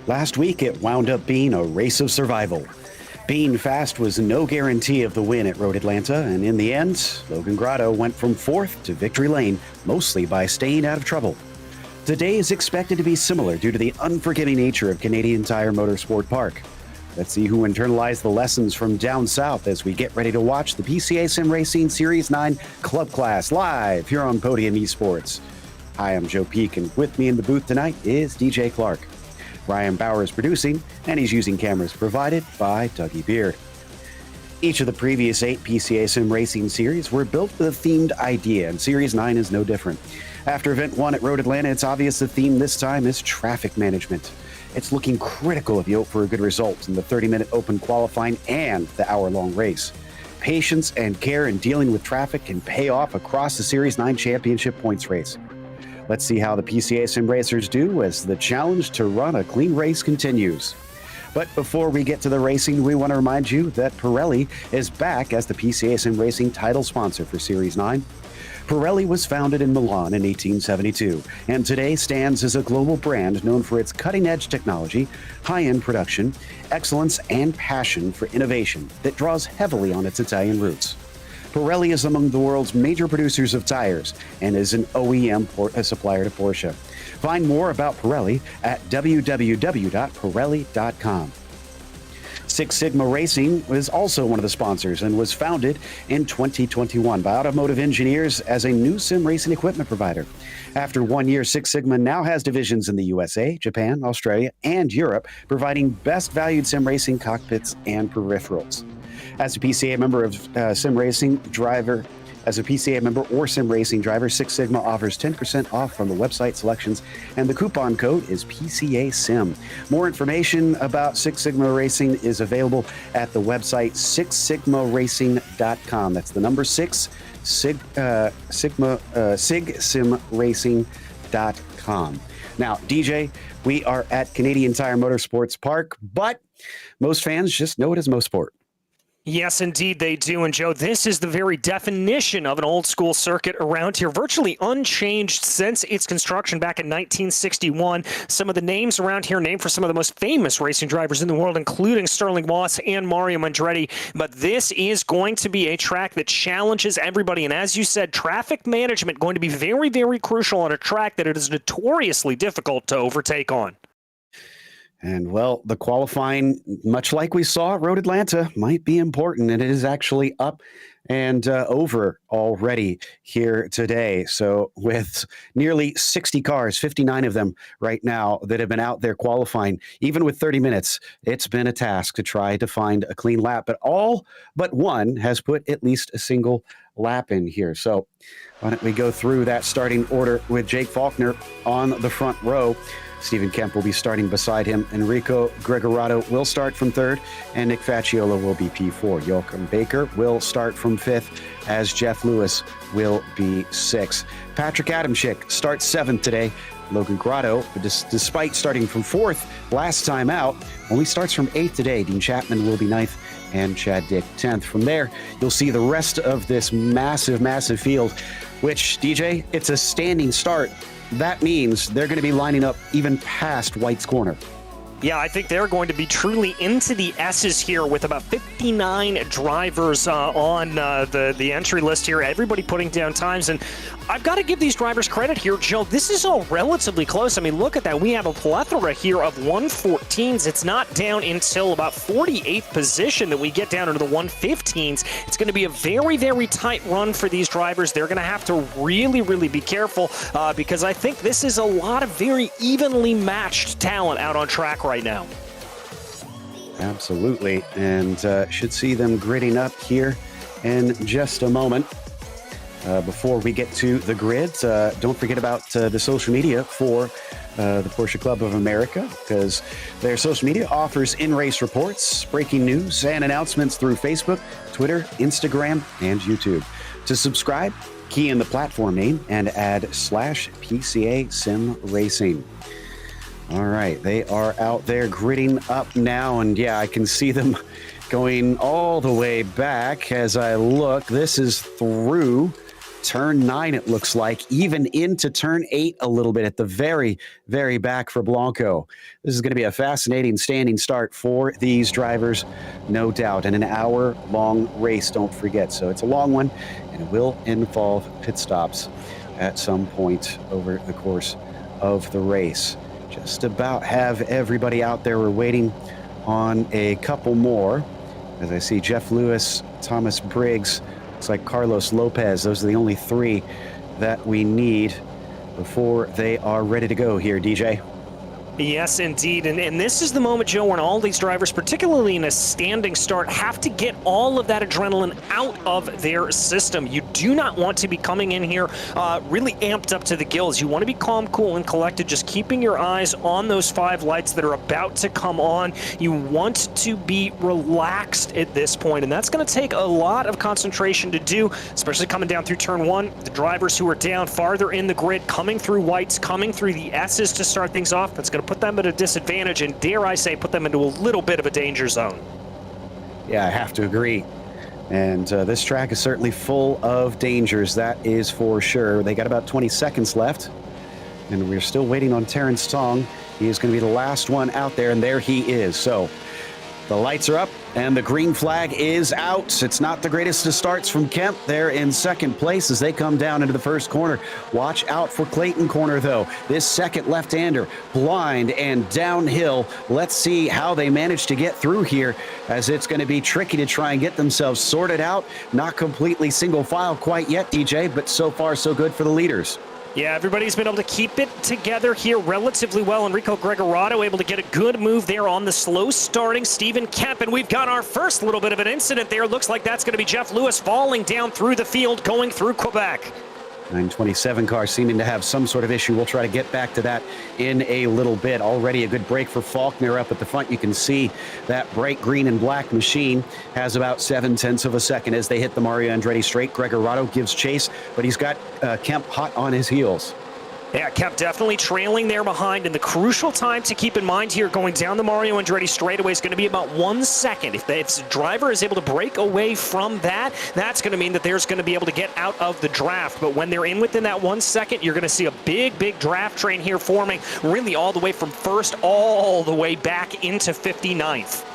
Last week, it wound up being a race of survival. Being fast was no guarantee of the win at Road Atlanta, and in the end, Logan Grotto went from fourth to victory lane, mostly by staying out of trouble. Today is expected to be similar due to the unforgiving nature of Canadian Tire Motorsport Park. Let's see who internalized the lessons from down south as we get ready to watch the PCA Sim Racing Series 9 Club Class live here on Podium Esports. Hi, I'm Joe Peak, and with me in the booth tonight is DJ Clark. Ryan Bauer is producing, and he's using cameras provided by Dougie Beard. Each of the previous 8 PCA Sim Racing series were built with a themed idea, and Series 9 is no different. After Event 1 at Road Atlanta, it's obvious the theme this time is traffic management. It's looking critical if you hope for a good result in the 30-minute open qualifying and the hour-long race. Patience and care in dealing with traffic can pay off across the Series 9 championship points race. Let's see how the PCA Sim racers do as the challenge to run a clean race continues. But before we get to the racing, we want to remind you that Pirelli is back as the PCA Sim Racing title sponsor for Series 9. Pirelli was founded in Milan in 1872 and today stands as a global brand known for its cutting-edge technology, high-end production, excellence, and passion for innovation that draws heavily on its Italian roots. Pirelli is among the world's major producers of tires and is an OEM supplier to Porsche. Find more about Pirelli at www.pirelli.com. Six Sigma Racing is also one of the sponsors and was founded in 2021 by automotive engineers as a new sim racing equipment provider. After 1 year, Six Sigma now has divisions in the USA, Japan, Australia, and Europe, providing best valued sim racing cockpits and peripherals. As a PCA member of sim racing driver, or sim racing driver, Six Sigma offers 10% off from the website selections, and the coupon code is PCA Sim. More information about Six Sigma Racing is available at the website sixsigmaracing.com. That's the number 6, sigsimracing.com. Now, DJ, we are at Canadian Tire Motorsports Park, but most fans just know it as Mosport. Yes, indeed they do. And Joe, this is the very definition of an old school circuit around here, virtually unchanged since its construction back in 1961. Some of the names around here named for some of the most famous racing drivers in the world, including Sterling Moss and Mario Andretti. But this is going to be a track that challenges everybody. And as you said, traffic management going to be very, very crucial on a track that it is notoriously difficult to overtake on. And, well, the qualifying, much like we saw at Road Atlanta, might be important, and it is actually up and over already here today. So with nearly 60 cars, 59 of them right now that have been out there qualifying, even with 30 minutes, it's been a task to try to find a clean lap. But all but one has put at least a single lap in here. So why don't we go through that starting order with Jake Faulkner on the front row. Stephen Kemp will be starting beside him. Enrico Gregorato will start from third, and Nick Facciola will be P4. Joachim Baker will start from fifth, as Jeff Lewis will be sixth. Patrick Adamczyk starts seventh today. Logan Grotto, despite starting from fourth last time out, only starts from eighth today. Dean Chapman will be ninth, and Chad Dick 10th. From there, you'll see the rest of this massive, massive field, which, DJ, it's a standing start. That means they're going to be lining up even past White's Corner. Yeah, I think they're going to be truly into the S's here with about 59 drivers on the entry list here. Everybody putting down times, and I've got to give these drivers credit here, Joe. This is all relatively close. I mean, look at that. We have a plethora here of 114s. It's not down until about 48th position that we get down into the 115s. It's going to be a very, very tight run for these drivers. They're going to have to really, really be careful because I think this is a lot of very evenly matched talent out on track right now. Absolutely, and should see them gritting up here in just a moment. Before we get to the grid, don't forget about the social media for the Porsche Club of America, because their social media offers in-race reports, breaking news, and announcements through Facebook, Twitter, Instagram, and YouTube. To subscribe, key in the platform name and add /PCA Sim Racing. All right, they are out there gritting up now, and yeah, I can see them going all the way back as I look. This is through turn 9, it looks like, even into turn 8 a little bit at the very, very back for Blanco. This is going to be a fascinating standing start for these drivers, no doubt, and an hour-long race, don't forget. So it's a long one, and it will involve pit stops at some point over the course of the race. Just about have everybody out there. We're waiting on a couple more. As I see Jeff Lewis, Thomas Briggs, looks like Carlos Lopez. Those are the only 3 that we need before they are ready to go here, DJ. Yes, indeed. And this is the moment, Joe, when all these drivers, particularly in a standing start, have to get all of that adrenaline out of their system. You do not want to be coming in here really amped up to the gills. You want to be calm, cool, and collected, just keeping your eyes on those 5 lights that are about to come on. You want to be relaxed at this point, and that's going to take a lot of concentration to do, especially coming down through turn 1. The drivers who are down farther in the grid, coming through whites, coming through the S's to start things off, that's going to put them at a disadvantage and, dare I say, put them into a little bit of a danger zone. Yeah, I have to agree. And this track is certainly full of dangers, that is for sure. They got about 20 seconds left, and we're still waiting on Terrence Tong. He is going to be the last one out there, and there he is. So the lights are up, and the green flag is out. It's not the greatest of starts from Kemp. They're in second place as they come down into the first corner. Watch out for Clayton Corner, though. This second left-hander, blind and downhill. Let's see how they manage to get through here, as it's going to be tricky to try and get themselves sorted out. Not completely single file quite yet, DJ, but so far so good for the leaders. Yeah, everybody's been able to keep it together here relatively well. Enrico Gregorato able to get a good move there on the slow starting Stephen Kemp. And we've got our first little bit of an incident there. Looks like that's going to be Jeff Lewis falling down through the field going through Quebec. 927 car seeming to have some sort of issue. We'll try to get back to that in a little bit. Already a good break for Faulkner up at the front. You can see that bright green and black machine has about 0.7 of a second as they hit the Mario Andretti straight. Gregorato gives chase, but he's got Kemp hot on his heels. Yeah, Kemp definitely trailing there behind, and the crucial time to keep in mind here going down the Mario Andretti straightaway is going to be about 1 second. If the driver is able to break away from that, that's going to mean that there's going to be able to get out of the draft. But when they're in within that 1 second, you're going to see a big, big draft train here forming, really all the way from first all the way back into 59th.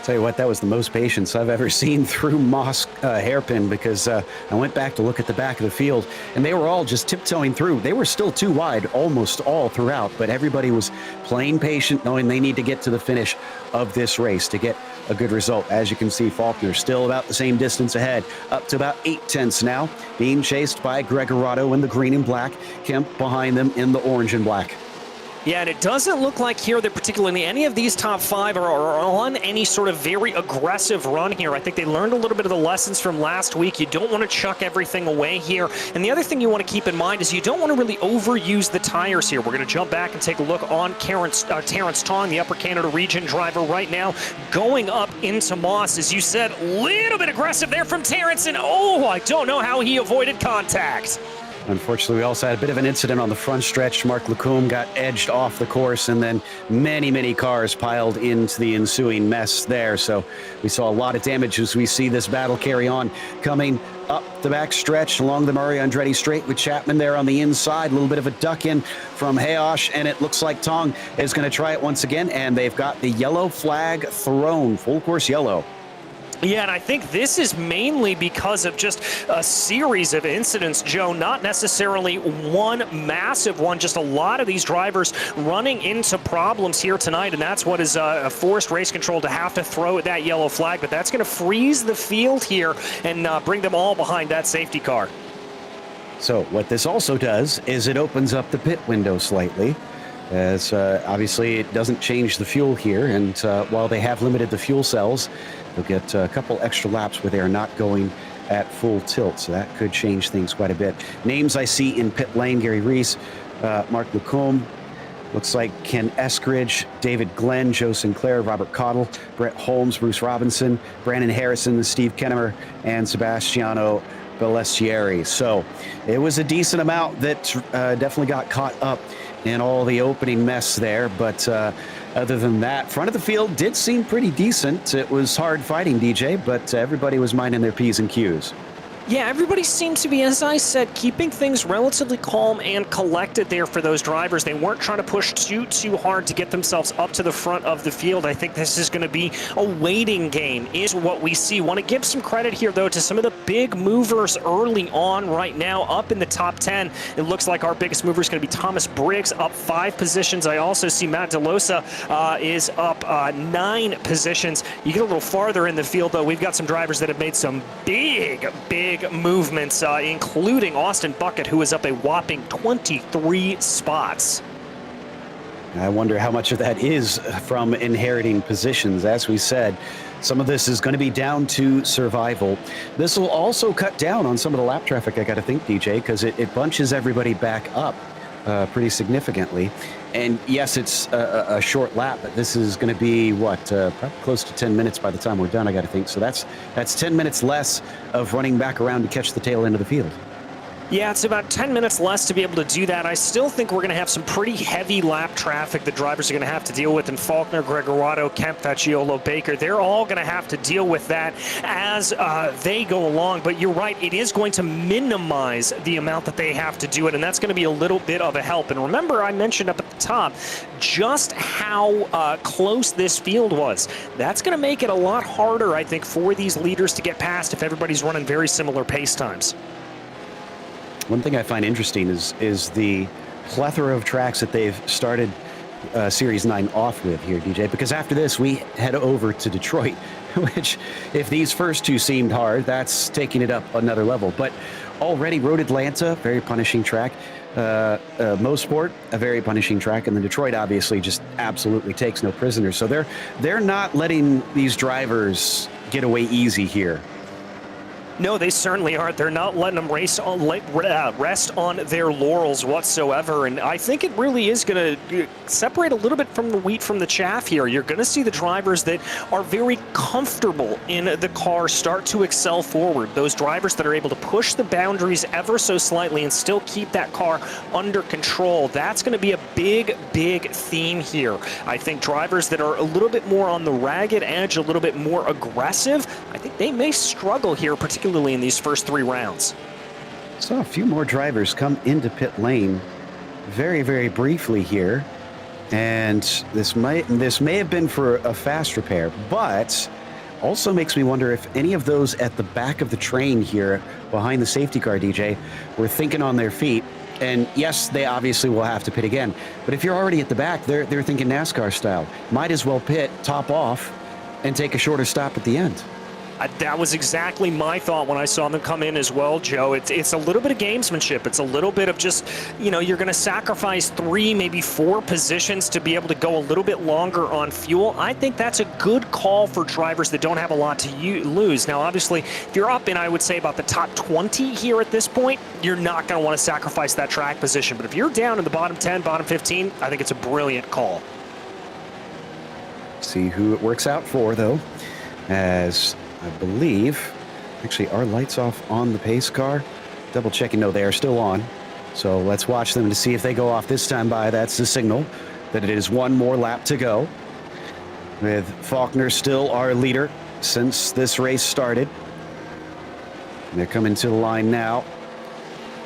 Tell you what, that was the most patience I've ever seen through Moss hairpin, because I went back to look at the back of the field, and they were all just tiptoeing through. They were still too wide almost all throughout, but everybody was playing patient, knowing they need to get to the finish of this race to get a good result. As you can see, Faulkner still about the same distance ahead, up to about 0.8 now, being chased by Gregorato in the green and black, Kemp behind them in the orange and black. Yeah, and it doesn't look like here that particularly any of these top 5 are on any sort of very aggressive run here. I think they learned a little bit of the lessons from last week. You don't want to chuck everything away here. And the other thing you want to keep in mind is you don't want to really overuse the tires here. We're going to jump back and take a look on Terrence Tong, the Upper Canada Region driver right now, going up into Moss. As you said, a little bit aggressive there from Terrence, and oh, I don't know how he avoided contact. Unfortunately, we also had a bit of an incident on the front stretch. Mark Lacombe got edged off the course, and then many, many cars piled into the ensuing mess there. So we saw a lot of damage as we see this battle carry on, coming up the back stretch along the Mario Andretti straight with Chapman there on the inside. A little bit of a duck in from Hayosh, and it looks like Tong is going to try it once again, and they've got the yellow flag thrown, full course yellow. Yeah, and I think this is mainly because of just a series of incidents, Joe, not necessarily one massive one, just a lot of these drivers running into problems here tonight, and that's what is forced race control to have to throw that yellow flag, but that's going to freeze the field here and bring them all behind that safety car. So what this also does is it opens up the pit window slightly, as obviously it doesn't change the fuel here, and while they have limited the fuel cells, they'll get a couple extra laps where they are not going at full tilt, so that could change things quite a bit. Names I see in pit lane: Gary Reese, Mark Lacombe, looks like Ken Eskridge, David Glenn, Joe Sinclair, Robert Cottle, Brett Holmes, Bruce Robinson, Brandon Harrison, Steve Kennemer, and Sebastiano Bellestieri. So it was a decent amount that definitely got caught up in all the opening mess there, but other than that, front of the field did seem pretty decent. It was hard fighting, DJ, but everybody was minding their P's and Q's. Yeah, everybody seems to be, as I said, keeping things relatively calm and collected there for those drivers. They weren't trying to push too hard to get themselves up to the front of the field. I think this is going to be a waiting game is what we see. Want to give some credit here, though, to some of the big movers early on right now up in the top 10. It looks like our biggest mover is going to be Thomas Briggs, up 5 positions. I also see Matt DeLosa is up 9 positions. You get a little farther in the field, though, we've got some drivers that have made some big movements, including Austin Bucket, who is up a whopping 23 spots. I wonder how much of that is from inheriting positions. As we said, some of this is going to be down to survival. This will also cut down on some of the lap traffic, I got to think, DJ, because it bunches everybody back up pretty significantly. And yes, it's a short lap, but this is going to be, what, probably close to 10 minutes by the time we're done, I got to think. So that's 10 minutes less of running back around to catch the tail end of the field. Yeah, it's about 10 minutes less to be able to do that. I still think we're going to have some pretty heavy lap traffic the drivers are going to have to deal with. And Faulkner, Gregorato, Kemp, Facciolo, Baker, they're all going to have to deal with that as they go along. But you're right, it is going to minimize the amount that they have to do it. And that's going to be a little bit of a help. And remember, I mentioned up at the top just how close this field was. That's going to make it a lot harder, I think, for these leaders to get past if everybody's running very similar pace times. One thing I find interesting is the plethora of tracks that they've started Series 9 off with here, DJ, because after this we head over to Detroit, which if these first two seemed hard, that's taking it up another level. But already Road Atlanta, very punishing track, Mosport, a very punishing track, and then Detroit obviously just absolutely takes no prisoners. So they're not letting these drivers get away easy here. No, they certainly aren't. They're not letting them rest on their laurels whatsoever. And I think it really is going to separate a little bit from the wheat from the chaff here. You're going to see the drivers that are very comfortable in the car start to excel forward. Those drivers that are able to push the boundaries ever so slightly and still keep that car under control. That's going to be a big theme here. I think drivers that are a little bit more on the ragged edge, a little bit more aggressive, I think they may struggle here, particularly in these first 3 rounds. Saw a few more drivers come into pit lane very briefly here, and this may have been for a fast repair, but also makes me wonder if any of those at the back of the train here behind the safety car, DJ, were thinking on their feet. And yes, they obviously will have to pit again, but if you're already at the back, they're thinking NASCAR style, might as well pit, top off, and take a shorter stop at the end. That was exactly my thought when I saw them come in as well, Joe. It's a little bit of gamesmanship. It's a little bit of just, you know, you're going to sacrifice 3, maybe 4 positions to be able to go a little bit longer on fuel. I think that's a good call for drivers that don't have a lot to lose. Now, obviously, if you're up in, I would say, about the top 20 here at this point, you're not going to want to sacrifice that track position. But if you're down in the bottom 10, bottom 15, I think it's a brilliant call. See who it works out for, though, as I believe, actually, are lights off on the pace car? Double checking, no, they are still on. So let's watch them to see if they go off this time by. That's the signal that it is 1 more lap to go. With Faulkner still our leader since this race started. And they're coming to the line now.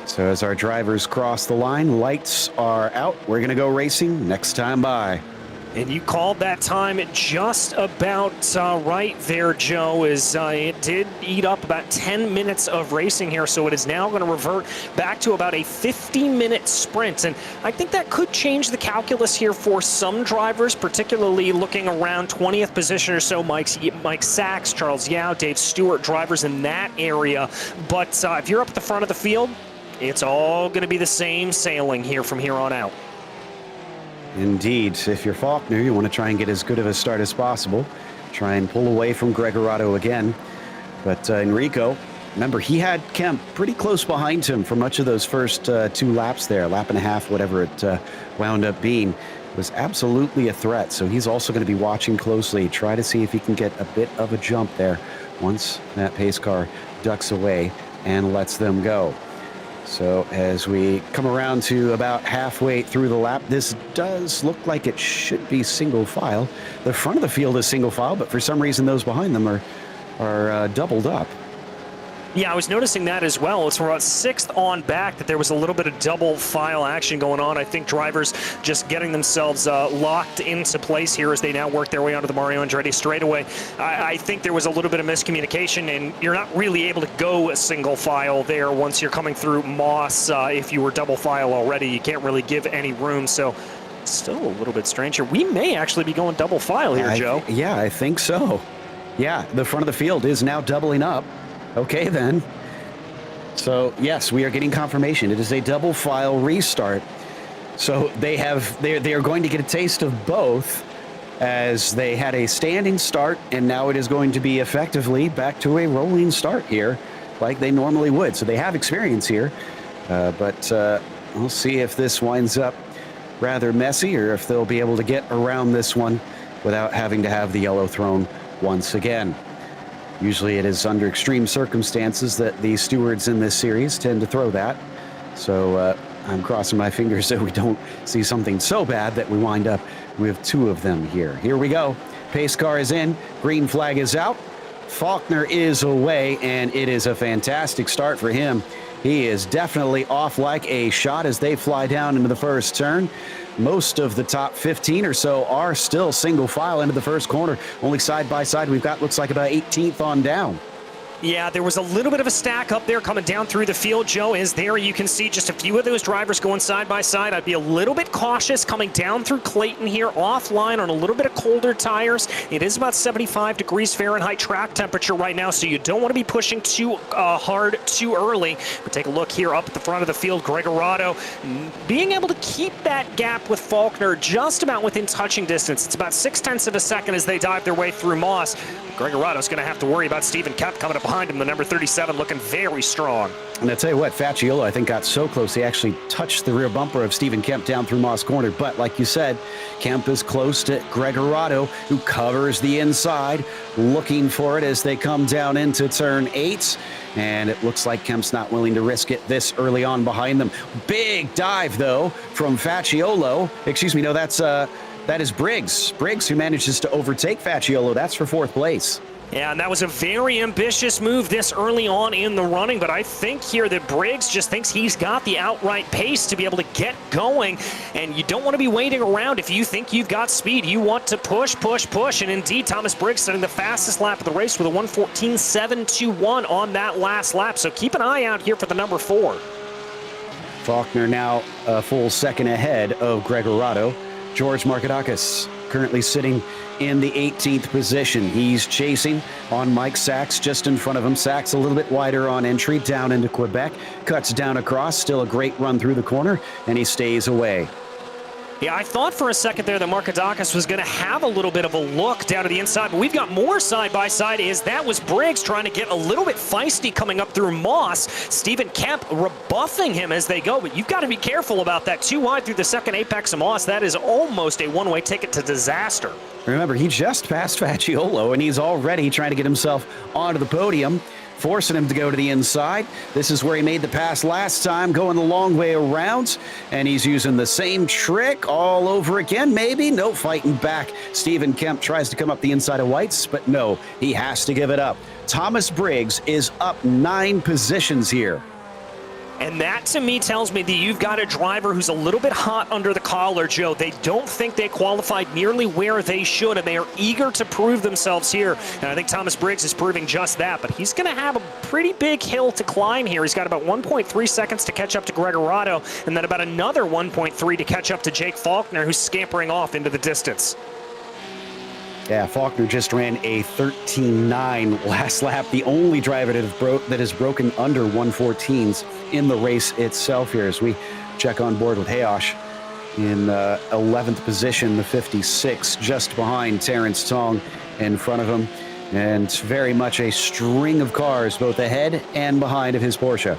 So as our drivers cross the line, lights are out. We're going to go racing next time by. And you called that time just about right there, Joe, as it did eat up about 10 minutes of racing here, so it is now going to revert back to about a 50-minute sprint. And I think that could change the calculus here for some drivers, particularly looking around 20th position or so, Mike Sachs, Charles Yao, Dave Stewart, drivers in that area. But if you're up at the front of the field, it's all going to be the same sailing here from here on out. Indeed. If you're Faulkner, you want to try and get as good of a start as possible. Try and pull away from Gregorato again. But Enrico, remember, he had Kemp pretty close behind him for much of those first 2 laps there, lap and a half, whatever it wound up being. It was absolutely a threat. So he's also going to be watching closely, try to see if he can get a bit of a jump there once that pace car ducks away and lets them go. So as we come around to about halfway through the lap, this does look like it should be single file. The front of the field is single file, but for some reason those behind them are doubled up. Yeah, I was noticing that as well. It's about 6th on back that there was a little bit of double file action going on. I think drivers just getting themselves locked into place here as they now work their way onto the Mario Andretti straightaway. I think there was a little bit of miscommunication, and you're not really able to go a single file there once you're coming through Moss. If you were double file already, you can't really give any room. So still a little bit strange here. We may actually be going double file here, Joe. Yeah, I think so. Yeah, the front of the field is now doubling up. Okay, then. So, yes, we are getting confirmation. It is a double file restart. So they are going to get a taste of both, as they had a standing start, and now it is going to be effectively back to a rolling start here, like they normally would. So they have experience here, but we'll see if this winds up rather messy, or if they'll be able to get around this one without having to have the yellow thrown once again. Usually it is under extreme circumstances that the stewards in this series tend to throw that. So I'm crossing my fingers that we don't see something so bad that we wind up with 2 of them here. Here we go. Pace car is in. Green flag is out. Faulkner is away, and it is a fantastic start for him. He is definitely off like a shot as they fly down into the first turn. Most of the top 15 or so are still single file into the first corner. Only side by side we've got, looks like, about 18th on down. Yeah, there was a little bit of a stack up there coming down through the field, Joe. As there you can see just a few of those drivers going side by side. I'd be a little bit cautious coming down through Clayton here, offline on a little bit of colder tires. It is about 75 degrees Fahrenheit track temperature right now, so you don't want to be pushing too hard too early. But take a look here up at the front of the field. Gregorado being able to keep that gap with Faulkner just about within touching distance. It's about 0.6 of a second as they dive their way through Moss. Gregorado's going to have to worry about Stephen Kemp coming up behind him, the number 37, looking very strong. And I tell you what, Facciolo, I think, got so close he actually touched the rear bumper of Stephen Kemp down through Moss Corner. But like you said, Kemp is close to Gregorado, who covers the inside, looking for it as they come down into turn 8. And it looks like Kemp's not willing to risk it this early on behind them. Big dive, though, from Facciolo. Excuse me, no, that is Briggs. Briggs, who manages to overtake Facciolo. That's for 4th place. Yeah, and that was a very ambitious move this early on in the running, but I think here that Briggs just thinks he's got the outright pace to be able to get going, and you don't want to be waiting around. If you think you've got speed, you want to push, and indeed, Thomas Briggs setting the fastest lap of the race with a 1:14.721 on that last lap, so keep an eye out here for the number 4. Faulkner now a full second ahead of Gregorado. George Markadakis currently sitting in the 18th position. He's chasing on Mike Sachs just in front of him. Sachs a little bit wider on entry down into Quebec. Cuts down across. Still a great run through the corner, and he stays away. Yeah, I thought for a second there that Markadakis was going to have a little bit of a look down to the inside, but we've got more side-by-side as that was Briggs trying to get a little bit feisty coming up through Moss. Stephen Kemp rebuffing him as they go, but you've got to be careful about that. Too wide through the second apex of Moss. That is almost a one-way ticket to disaster. Remember, he just passed Facciolo, and he's already trying to get himself onto the podium, forcing him to go to the inside. This is where he made the pass last time, going the long way around, and he's using the same trick all over again, maybe. No, fighting back. Stephen Kemp tries to come up the inside of White's, but no, he has to give it up. Thomas Briggs is up 9 positions here. And that, to me, tells me that you've got a driver who's a little bit hot under the collar, Joe. They don't think they qualified nearly where they should, and they are eager to prove themselves here. And I think Thomas Briggs is proving just that, but he's going to have a pretty big hill to climb here. He's got about 1.3 seconds to catch up to Gregorado, and then about another 1.3 to catch up to Jake Faulkner, who's scampering off into the distance. Yeah, Faulkner just ran a 13.9 last lap. The only driver that has broken under 1:14s in the race itself here, as we check on board with Hayosh in 11th position, the 56, just behind Terrence Tong in front of him. And very much a string of cars, both ahead and behind of his Porsche.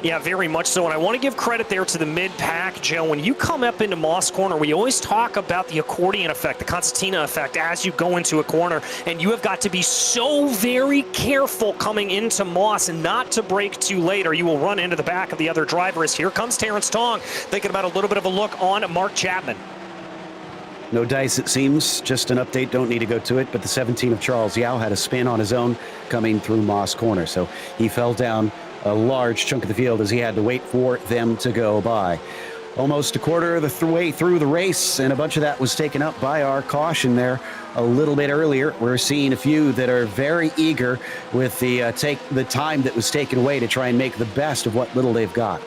Yeah, very much so, and I want to give credit there to the mid-pack, Joe. When you come up into Moss Corner, we always talk about the accordion effect, the concertina effect as you go into a corner, and you have got to be so very careful coming into Moss and not to brake too late, or you will run into the back of the other driver. As here comes Terrence Tong, thinking about a little bit of a look on Mark Chapman. No dice, it seems. Just an update. Don't need to go to it. But the 17 of Charles Yao had a spin on his own coming through Moss Corner. So he fell down a large chunk of the field as he had to wait for them to go by. Almost a quarter of the way through the race, and a bunch of that was taken up by our caution there a little bit earlier. We're seeing a few that are very eager with the time that was taken away to try and make the best of what little they've got.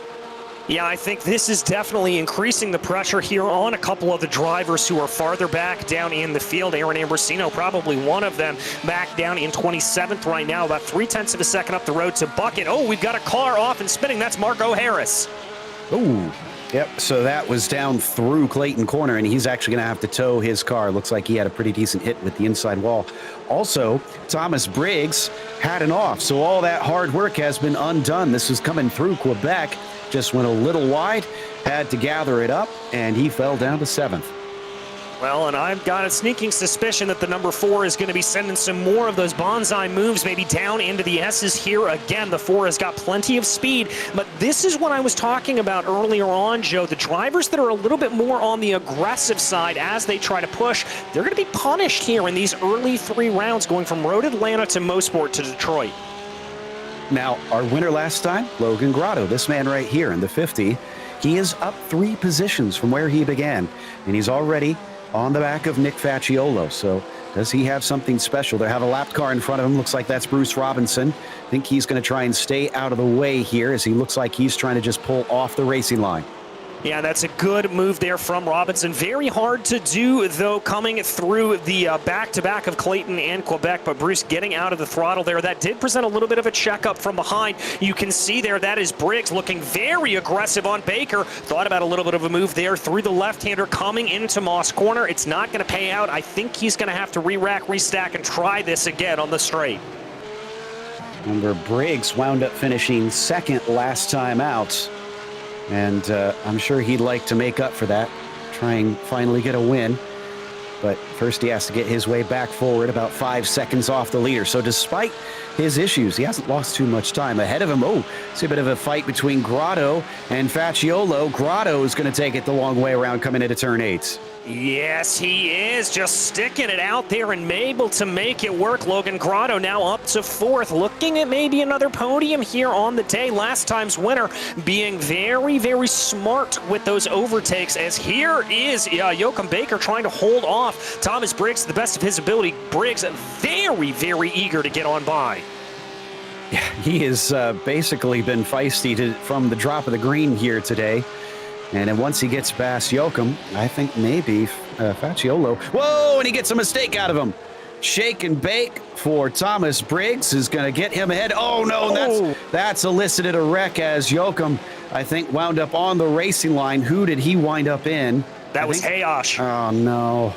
Yeah, I think this is definitely increasing the pressure here on a couple of the drivers who are farther back down in the field. Aaron Ambrosino, probably one of them, back down in 27th right now, about 0.3 of a second up the road to Bucket. Oh, we've got a car off and spinning. That's Marco Harris. Ooh. Yep, so that was down through Clayton Corner, and he's actually going to have to tow his car. Looks like he had a pretty decent hit with the inside wall. Also, Thomas Briggs had an off, so all that hard work has been undone. This was coming through Quebec, just went a little wide, had to gather it up, and he fell down to 7th. Well, and I've got a sneaking suspicion that the number 4 is going to be sending some more of those bonsai moves, maybe down into the S's here again. The 4 has got plenty of speed, but this is what I was talking about earlier on, Joe. The drivers that are a little bit more on the aggressive side as they try to push, they're going to be punished here in these early 3 rounds, going from Road Atlanta to Mosport to Detroit. Now, our winner last time, Logan Grotto, this man right here in the 50, he is up 3 positions from where he began, and he's already on the back of Nick Facciolo. So does he have something special? They have a lapped car in front of him. Looks like that's Bruce Robinson. I think he's going to try and stay out of the way here as he looks like he's trying to just pull off the racing line. Yeah, that's a good move there from Robinson. Very hard to do, though, coming through the back-to-back of Clayton and Quebec, but Bruce getting out of the throttle there. That did present a little bit of a checkup from behind. You can see there that is Briggs looking very aggressive on Baker. Thought about a little bit of a move there through the left-hander coming into Moss Corner. It's not going to pay out. I think he's going to have to re-rack, restack, and try this again on the straight. Remember, Briggs wound up finishing 2nd last time out. And I'm sure he'd like to make up for that, try and finally get a win. But first he has to get his way back forward, about 5 seconds off the leader. So despite his issues, he hasn't lost too much time. Ahead of him, see a bit of a fight between Grotto and Facciolo. Grotto is going to take it the long way around coming into turn 8. Yes, he is just sticking it out there and able to make it work. Logan Grotto now up to 4th, looking at maybe another podium here on the day. Last time's winner being very, very smart with those overtakes, as here is Joachim Baker trying to hold off Thomas Briggs to the best of his ability. Briggs very, very eager to get on by. Yeah, he has basically been feisty from the drop of the green here today. And then once he gets past Joachim, I think maybe Facciolo. Whoa, and he gets a mistake out of him. Shake and bake for Thomas Briggs is going to get him ahead. Oh, no, that's elicited a wreck as Joachim, I think, wound up on the racing line. Who did he wind up in? That was Hayash. Oh, no.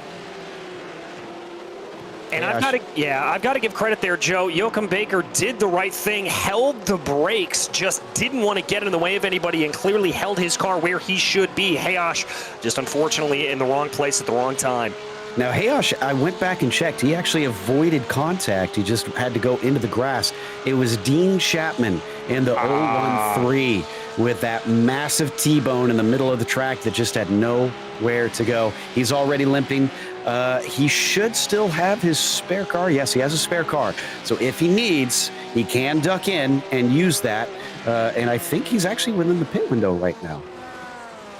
And I've got to give credit there, Joe. Joachim Baker did the right thing, held the brakes, just didn't want to get in the way of anybody, and clearly held his car where he should be. Hayash just unfortunately in the wrong place at the wrong time. Now, Hayash, I went back and checked. He actually avoided contact. He just had to go into the grass. It was Dean Chapman in the 013 with that massive T-bone in the middle of the track that just had nowhere to go. He's already limping. He should still have his spare car. Yes, he has a spare car. So if he needs, he can duck in and use that. And I think he's actually within the pit window right now.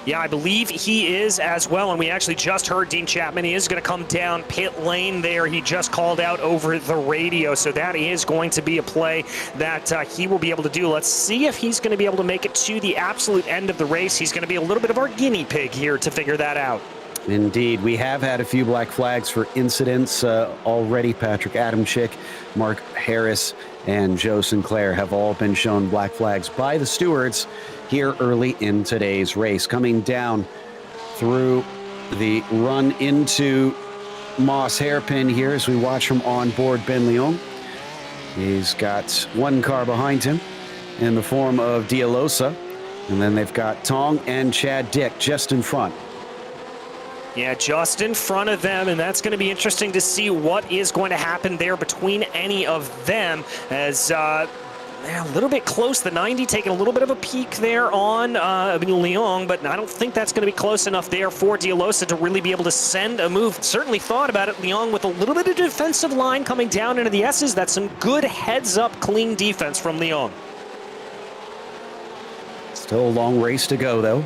Yeah, I believe he is as well, and we actually just heard Dean Chapman. He is going to come down pit lane there. He just called out over the radio, so that is going to be a play that he will be able to do. Let's see if he's going to be able to make it to the absolute end of the race. He's going to be a little bit of our guinea pig here to figure that out. Indeed. We have had a few black flags for incidents already. Patrick Adamczyk, Mark Harris, and Joe Sinclair have all been shown black flags by the stewards here early in today's race. Coming down through the run into Moss Hairpin here as we watch from on board Ben Leon. He's got one car behind him in the form of Dialosa, and then they've got Tong and Chad Dick just in front. Yeah, just in front of them, and that's going to be interesting to see what is going to happen there between any of them, as A little bit close. The 90 taking a little bit of a peek there on Leong, but I don't think that's going to be close enough there for De La Rosa to really be able to send a move. Certainly thought about it. Leong with a little bit of defensive line coming down into the S's. That's some good heads-up, clean defense from Leong. Still a long race to go, though.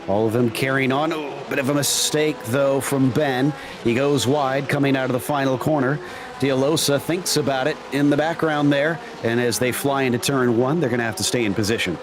All of them carrying on. Oh, bit of a mistake, though, from Ben. He goes wide coming out of the final corner. De La Rosa thinks about it in the background there, and as they fly into turn one, they're going to have to stay in position.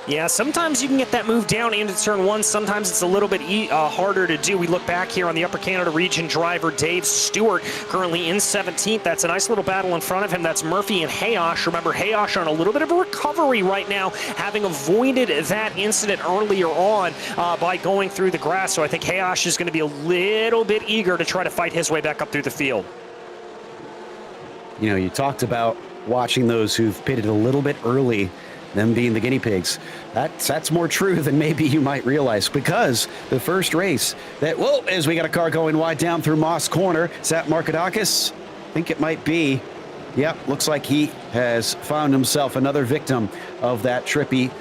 Yeah, sometimes you can get that move down into turn one. Sometimes it's a little bit harder to do. We look back here on the Upper Canada region driver Dave Stewart, currently in 17th. That's a nice little battle in front of him. That's Murphy and Hayosh. Remember, Hayosh on a little bit of a recovery right now, having avoided that incident earlier on by going through the grass. So I think Hayosh is going to be a little bit eager to try to fight his way back up through the field. You know, you talked about watching those who've pitted a little bit early, them being the guinea pigs. That's more true than maybe you might realize, because the first race as we got a car going wide down through Moss Corner. Is that Markadakis? I think it might be. Yep, looks like he has found himself another victim of that tricky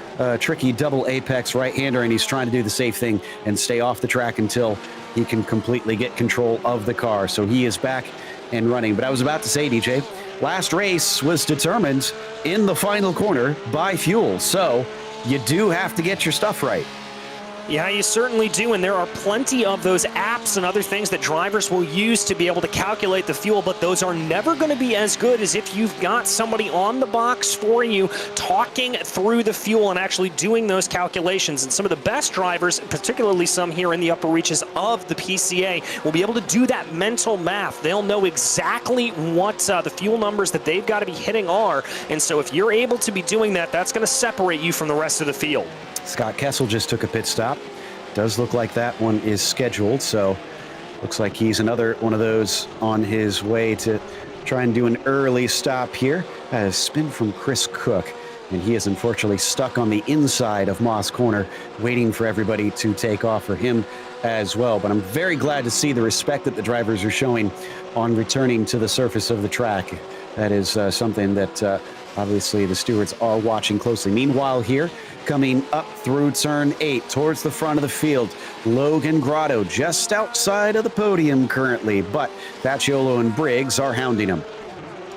double apex right-hander, and he's trying to do the safe thing and stay off the track until he can completely get control of the car. So he is back and running. But I was about to say, DJ, last race was determined in the final corner by fuel. So you do have to get your stuff right. Yeah, you certainly do, and there are plenty of those apps and other things that drivers will use to be able to calculate the fuel, but those are never going to be as good as if you've got somebody on the box for you talking through the fuel and actually doing those calculations. And some of the best drivers, particularly some here in the upper reaches of the PCA, will be able to do that mental math. They'll know exactly what the fuel numbers that they've got to be hitting are, and so if you're able to be doing that, that's going to separate you from the rest of the field. Scott Kessel just took a pit stop. Does look like that one is scheduled, so looks like he's another one of those on his way to try and do an early stop here. A spin from Chris Cook, and he is unfortunately stuck on the inside of Moss Corner, waiting for everybody to take off for him as well. But I'm very glad to see the respect that the drivers are showing on returning to the surface of the track. That is something that obviously the stewards are watching closely. Meanwhile here, coming up through turn 8 towards the front of the field, Logan Grotto just outside of the podium currently, but Facciolo and Briggs are hounding him.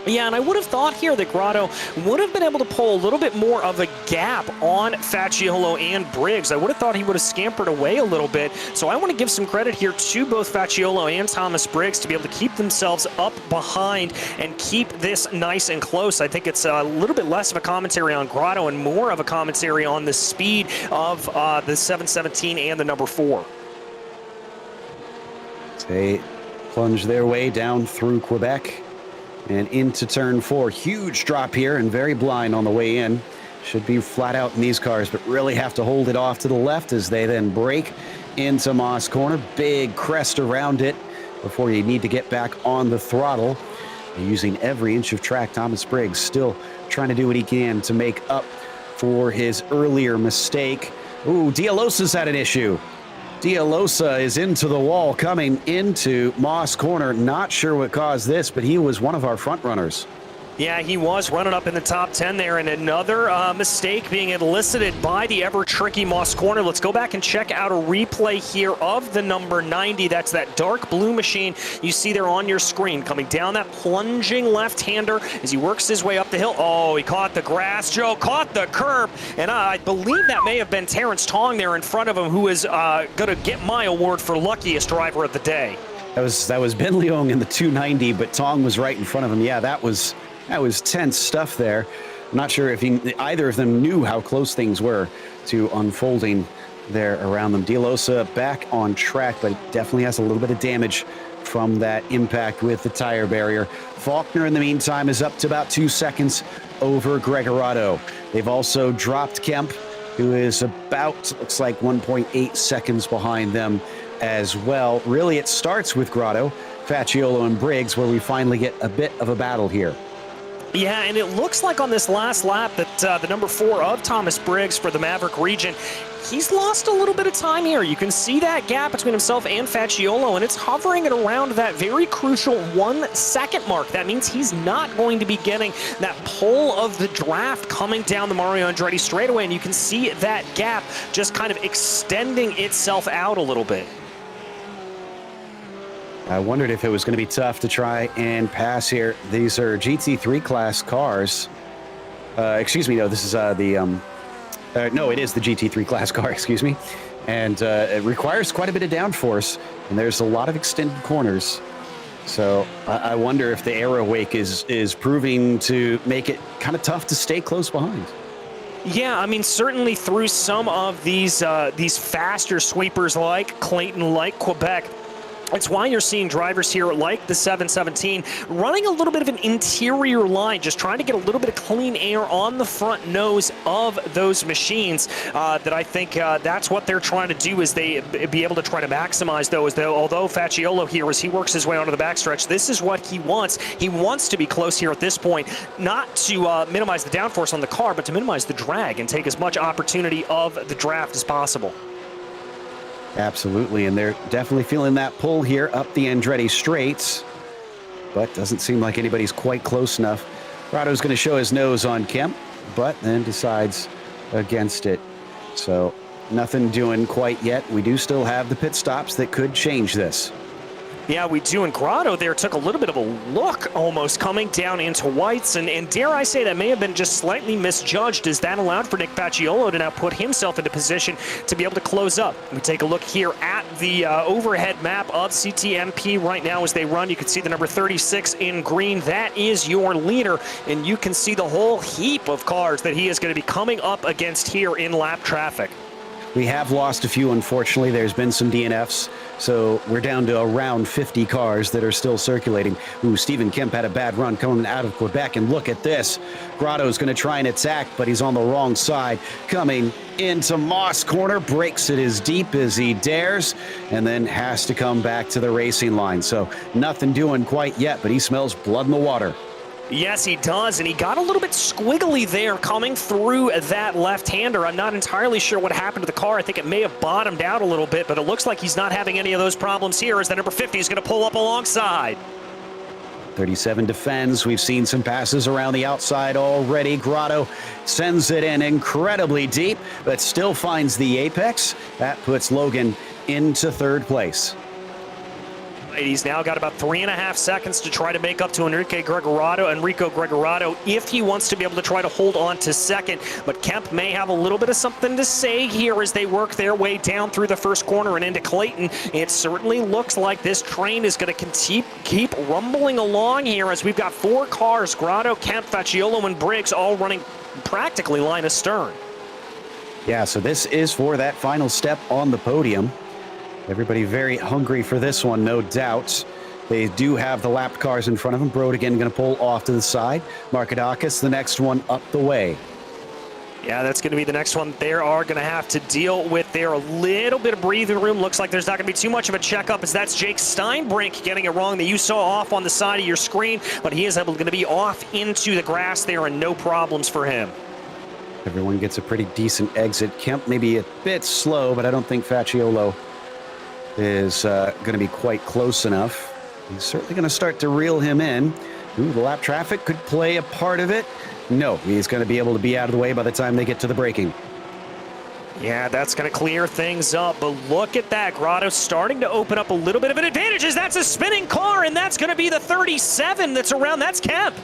Yeah, and I would have thought here that Grotto would have been able to pull a little bit more of a gap on Facciolo and Briggs. I would have thought he would have scampered away a little bit. So I want to give some credit here to both Facciolo and Thomas Briggs to be able to keep themselves up behind and keep this nice and close. I think it's a little bit less of a commentary on Grotto and more of a commentary on the speed of the 717 and the number 4. They plunge their way down through Quebec and into turn 4. Huge drop here and very blind on the way in. Should be flat out in these cars, but really have to hold it off to the left as they then break into Moss Corner. Big crest around it before you need to get back on the throttle. Using every inch of track, Thomas Briggs still trying to do what he can to make up for his earlier mistake. Ooh, De La Rosa's had an issue. De La Rosa is into the wall coming into Moss Corner. Not sure what caused this, but he was one of our front runners. Yeah, he was running up in the top 10 there, and another mistake being elicited by the ever-tricky Moss Corner. Let's go back and check out a replay here of the number 90. That's that dark blue machine you see there on your screen, coming down that plunging left-hander as he works his way up the hill. Oh, he caught the grass. Joe caught the curb, and I believe that may have been Terrence Tong there in front of him, who is going to get my award for luckiest driver of the day. That was Ben Leong in the 290, but Tong was right in front of him. Yeah, that was tense stuff there. I'm not sure if either of them knew how close things were to unfolding there around them. De La Rosa back on track, but definitely has a little bit of damage from that impact with the tire barrier. Faulkner, in the meantime, is up to about 2 seconds over Gregorato. They've also dropped Kemp, who is about, looks like 1.8 seconds behind them as well. Really, it starts with Grotto, Facciolo, and Briggs, where we finally get a bit of a battle here. Yeah, and it looks like on this last lap that the number 4 of Thomas Briggs for the Maverick region, he's lost a little bit of time here. You can see that gap between himself and Facciolo, and it's hovering at around that very crucial 1 second mark. That means he's not going to be getting that pull of the draft coming down the Mario Andretti straightaway, and you can see that gap just kind of extending itself out a little bit. I wondered if it was going to be tough to try and pass here. These are GT3 class cars. Excuse me, no, this is no, it is the GT3 class car, excuse me. And it requires quite a bit of downforce, and there's a lot of extended corners. So I wonder if the aero wake is proving to make it kind of tough to stay close behind. Yeah, I mean, certainly through some of these faster sweepers like Clayton, like Quebec, it's why you're seeing drivers here like the 717 running a little bit of an interior line, just trying to get a little bit of clean air on the front nose of those machines. That I think that's what they're trying to do, is they be able to try to maximize those. Though, although Facciolo here, as he works his way onto the backstretch, this is what he wants. He wants to be close here at this point, not to minimize the downforce on the car, but to minimize the drag and take as much opportunity of the draft as possible. Absolutely, and they're definitely feeling that pull here up the Andretti straights, but doesn't seem like anybody's quite close enough. Rado's going to show his nose on Kemp, but then decides against it. So nothing doing quite yet. We do still have the pit stops that could change this. Yeah, we do, and Grotto there took a little bit of a look almost coming down into whites, and dare I say that may have been just slightly misjudged, as that allowed for Nick Facciolo to now put himself into position to be able to close up. We take a look here at the overhead map of CTMP right now as they run. You can see the number 36 in green. That is your leader, and you can see the whole heap of cars that he is going to be coming up against here in lap traffic. We have lost a few, unfortunately. There's been some DNFs, so we're down to around 50 cars that are still circulating. Ooh, Stephen Kemp had a bad run coming out of Quebec, and look at this. Grotto's going to try and attack, but he's on the wrong side. Coming into Moss corner, breaks it as deep as he dares, and then has to come back to the racing line. So nothing doing quite yet, but he smells blood in the water. Yes, he does, and he got a little bit squiggly there coming through that left-hander. I'm not entirely sure what happened to the car. I think it may have bottomed out a little bit, but it looks like he's not having any of those problems here as the number 50 is going to pull up alongside. 37 defends. We've seen some passes around the outside already. Grotto sends it in incredibly deep, but still finds the apex. That puts Logan into third place. He's now got about 3.5 seconds to try to make up to Enrico Gregorato if he wants to be able to try to hold on to second. But Kemp may have a little bit of something to say here as they work their way down through the first corner and into Clayton. It certainly looks like this train is going to keep rumbling along here as we've got 4 cars, Grotto, Kemp, Facciolo, and Briggs, all running practically line astern. Yeah, so this is for that final step on the podium. Everybody very hungry for this one, no doubt. They do have the lapped cars in front of them. Broad again going to pull off to the side. Markadakis, the next one up the way. Yeah, that's going to be the next one. They are going to have to deal with there. A little bit of breathing room. Looks like there's not going to be too much of a checkup, as that's Jake Steinbrink getting it wrong that you saw off on the side of your screen, but he is able to be off into the grass there and no problems for him. Everyone gets a pretty decent exit. Kemp maybe a bit slow, but I don't think Facciolo is going to be quite close enough. He's certainly going to start to reel him in. Ooh, the lap traffic could play a part of it. No, he's going to be able to be out of the way by the time they get to the braking. Yeah, that's going to clear things up, but look at that. Grotto starting to open up a little bit of an advantage as that's a spinning car, and that's going to be the 37 that's around. That's Kemp.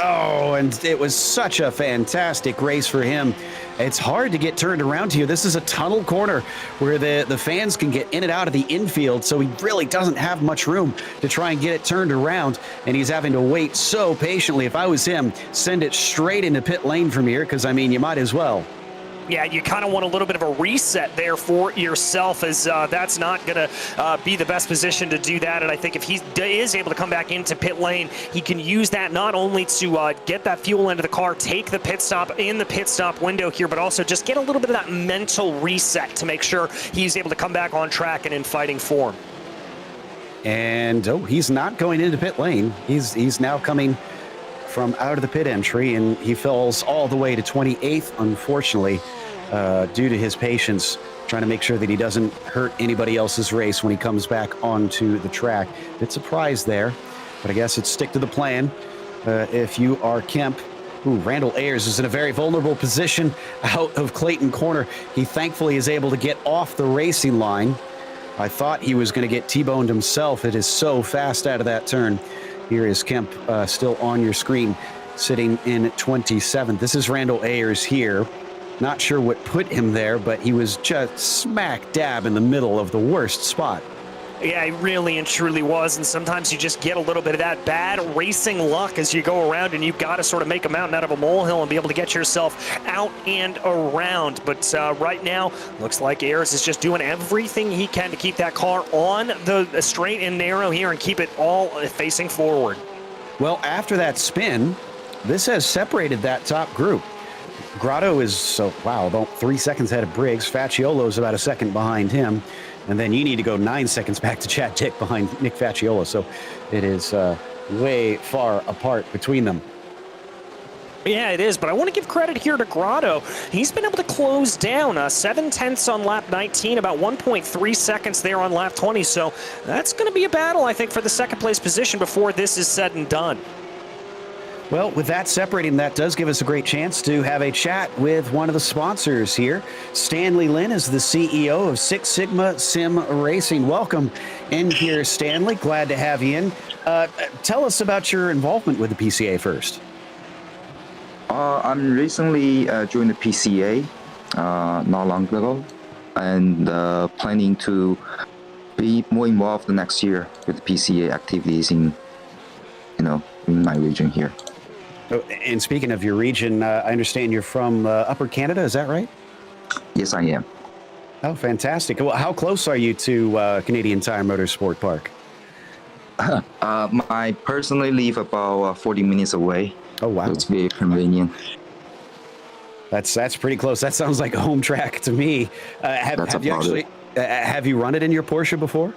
Oh, and it was such a fantastic race for him. It's hard to get turned around here. This is a tunnel corner where the fans can get in and out of the infield, so he really doesn't have much room to try and get it turned around, and he's having to wait so patiently. If I was him, send it straight into pit lane from here, because, I mean, you might as well. Yeah, you kind of want a little bit of a reset there for yourself, as that's not going to be the best position to do that. And I think if he is able to come back into pit lane, he can use that not only to get that fuel into the car, take the pit stop in the pit stop window here, but also just get a little bit of that mental reset to make sure he's able to come back on track and in fighting form. And, oh, he's not going into pit lane. He's now coming from out of the pit entry, and he falls all the way to 28th, unfortunately, due to his patience, trying to make sure that he doesn't hurt anybody else's race when he comes back onto the track. Bit surprised there, but I guess it's stick to the plan. If you are Kemp, Randall Ayers is in a very vulnerable position out of Clayton Corner. He thankfully is able to get off the racing line. I thought he was going to get T-boned himself. It is so fast out of that turn. Here is Kemp still on your screen, sitting in 27th. This is Randall Ayers here. Not sure what put him there, but he was just smack dab in the middle of the worst spot. Yeah, it really and truly was, and sometimes you just get a little bit of that bad racing luck as you go around, and you've got to sort of make a mountain out of a molehill and be able to get yourself out and around. But right now, looks like Ayers is just doing everything he can to keep that car on the straight and narrow here and keep it all facing forward. Well, after that spin, this has separated that top group. Grotto is, about 3 seconds ahead of Briggs. Facciolo's about a second behind him. And then you need to go 9 seconds back to Chad Dick behind Nick Facciolo. So it is way far apart between them. Yeah, it is, but I want to give credit here to Grotto. He's been able to close down 7/10 on lap 19, about 1.3 seconds there on lap 20. So that's going to be a battle, I think, for the second place position before this is said and done. Well, with that separating, that does give us a great chance to have a chat with one of the sponsors here. Stanley Lynn is the CEO of Six Sigma Sim Racing. Welcome in here, Stanley. Glad to have you in. Tell us about your involvement with the PCA first. I'm recently joined the PCA not long ago, and planning to be more involved next year with the PCA activities in my region here. And speaking of your region, I understand you're from Upper Canada, is that right? Yes, I am. Oh, fantastic. Well, how close are you to Canadian Tire Motorsport Park? I personally live about 40 minutes away. Oh, wow. So it's very convenient. That's pretty close. That sounds like a home track to me. Have you run it in your Porsche before?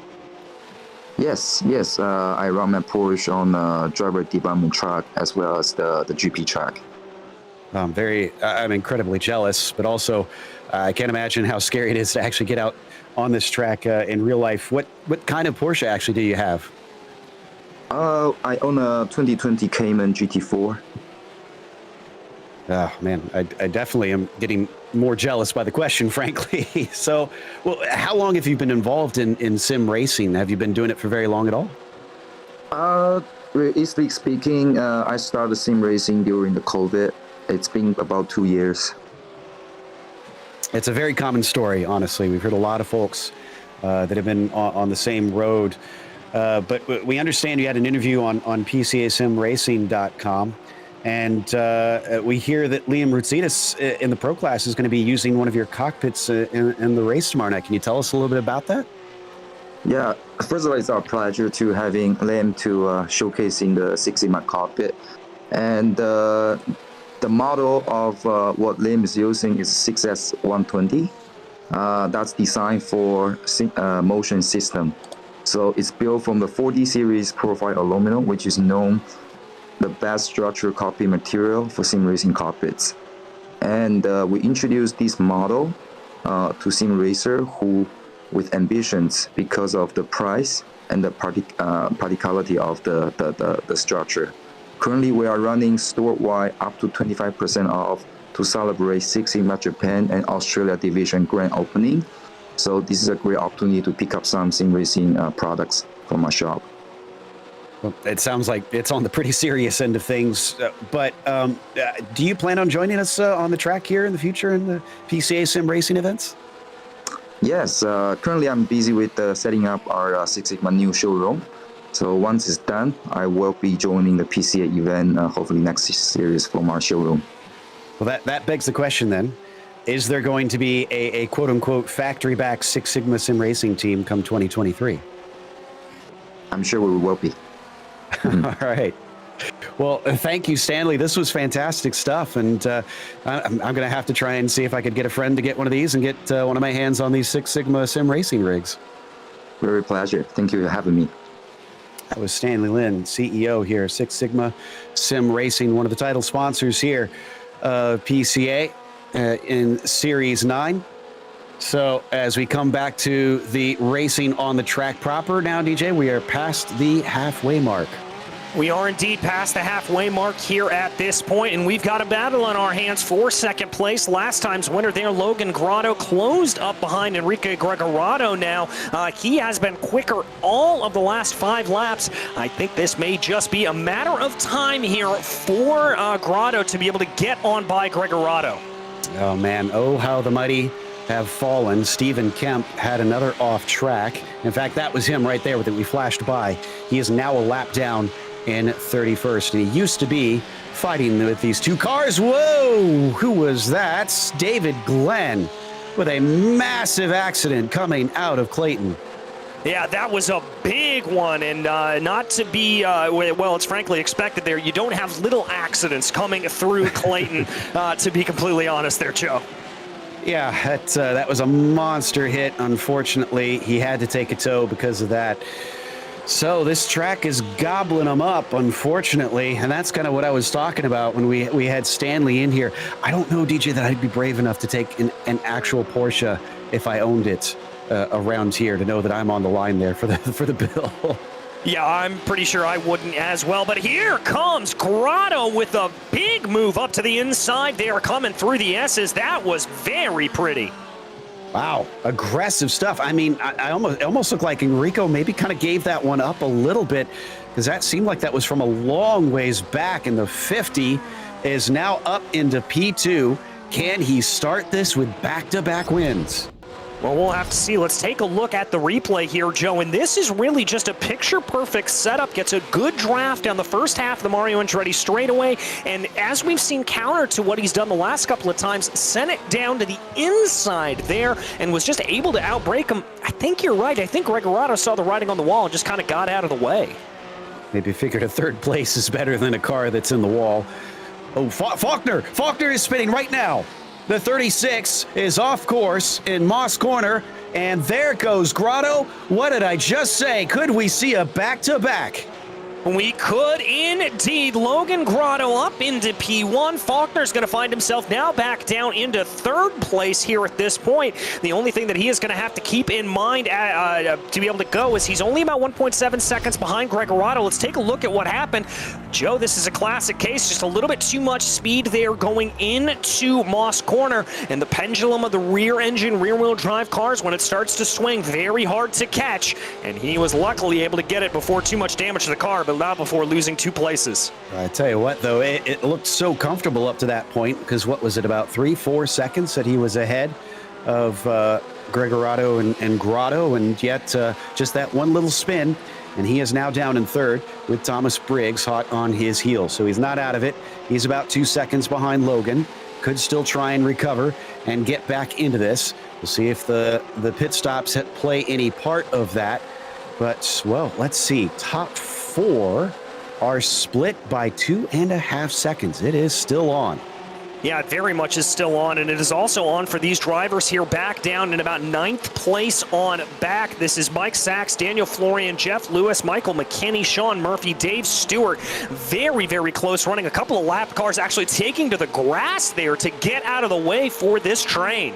Yes. I run my Porsche on driver development track as well as the GP track. I'm incredibly jealous, but also I can't imagine how scary it is to actually get out on this track in real life. What kind of Porsche actually do you have? I own a 2020 Cayman GT4. Oh, man, I definitely am getting more jealous by the question, frankly. So, well, how long have you been involved in sim racing? Have you been doing it for very long at all? Realistically speaking, I started sim racing during the COVID. It's been about 2 years. It's a very common story, honestly. We've heard a lot of folks that have been on the same road. But we understand you had an interview on PCASimRacing.com. And we hear that Liam Routsidas in the Pro Class is going to be using one of your cockpits in the race tomorrow night. Can you tell us a little bit about that? Yeah, first of all, it's our pleasure to having Liam to showcase in the Six Sigma cockpit. And the model of what Liam is using is 6S120. That's designed for motion system. So it's built from the 4D series profile aluminum, which is known the best structural cockpit material for sim racing cockpits. And we introduced this model to sim racer who with ambitions because of the price and the practicality of the structure. Currently, we are running store-wide up to 25% off to celebrate Six Sigma Japan and Australia division grand opening. So this is a great opportunity to pick up some sim racing products from our shop. Well, it sounds like it's on the pretty serious end of things, but do you plan on joining us on the track here in the future in the PCA sim racing events? Yes, currently I'm busy with setting up our Six Sigma new showroom. So once it's done, I will be joining the PCA event, hopefully next series from our showroom. Well, that begs the question then. Is there going to be a quote-unquote factory-backed Six Sigma sim racing team come 2023? I'm sure we will be. All right. Well, thank you, Stanley. This was fantastic stuff, and I'm going to have to try and see if I could get a friend to get one of these and get one of my hands on these Six Sigma sim racing rigs. Very pleasure. Thank you for having me. That was Stanley Lin, CEO here, Six Sigma Sim Racing, one of the title sponsors here of PCA in Series 9. So as we come back to the racing on the track proper now, DJ, we are past the halfway mark. We are indeed past the halfway mark here at this point, and we've got a battle on our hands for second place. Last time's winner there, Logan Grotto, closed up behind Enrique Gregorato now. He has been quicker all of the last 5 laps. I think this may just be a matter of time here for Grotto to be able to get on by Gregorato. Oh, man. Oh, how the mighty have fallen. Stephen Kemp had another off track. In fact, that was him right there that we flashed by. He is now a lap down in 31st. And he used to be fighting with these 2 cars. Whoa! Who was that? David Glenn with a massive accident coming out of Clayton. Yeah, that was a big one, and not to be, well, it's frankly expected there. You don't have little accidents coming through Clayton, to be completely honest there, Joe. Yeah, that was a monster hit. Unfortunately, he had to take a tow because of that. So this track is gobbling them up, unfortunately, and that's kind of what I was talking about when we had Stanley in here. I don't know, DJ, that I'd be brave enough to take an actual Porsche if I owned it around here, to know that I'm on the line there for the bill. Yeah, I'm pretty sure I wouldn't as well. But here comes Grotto with a big move up to the inside. They are coming through the S's. That was very pretty. Wow, aggressive stuff. I mean, I almost looked like Enrico maybe kind of gave that one up a little bit, because that seemed like that was from a long ways back, and the 50 is now up into P2. Can he start this with back-to-back wins? Well, we'll have to see. Let's take a look at the replay here, Joe. And this is really just a picture-perfect setup. Gets a good draft down the first half of the Mario Andretti straightaway. And as we've seen counter to what he's done the last couple of times, sent it down to the inside there and was just able to outbrake him. I think you're right. I think Gregorato saw the writing on the wall and just kind of got out of the way. Maybe figured a 3rd place is better than a car that's in the wall. Oh, Faulkner! Faulkner is spinning right now. The 36 is off course in Moss Corner, and there goes Grotto. What did I just say? Could we see a back-to-back? We could indeed. Logan Grotto up into P1. Faulkner's going to find himself now back down into 3rd place here at this point. The only thing that he is going to have to keep in mind to be able to go is he's only about 1.7 seconds behind Gregorato. Let's take a look at what happened. Joe, this is a classic case. Just a little bit too much speed there going into Moss Corner, and the pendulum of the rear-engine, rear-wheel drive cars, when it starts to swing, very hard to catch, and he was luckily able to get it before too much damage to the car, but not before losing 2 places. I tell you what, though, it looked so comfortable up to that point, because what was it, about 3-4 seconds that he was ahead of Gregorato and Grotto, and yet just that one little spin, and he is now down in 3rd with Thomas Briggs hot on his heels. So he's not out of it. He's about 2 seconds behind Logan. Could still try and recover and get back into this. We'll see if the pit stops play any part of that. But, well, let's see. Top 4 are split by 2.5 seconds. It is still on. Yeah, it very much is still on, and it is also on for these drivers here back down in about 9th place on back. This is Mike Sachs, Daniel Florian, Jeff Lewis, Michael McKinney, Sean Murphy, Dave Stewart. Very, very close, running a couple of lap cars, actually taking to the grass there to get out of the way for this train.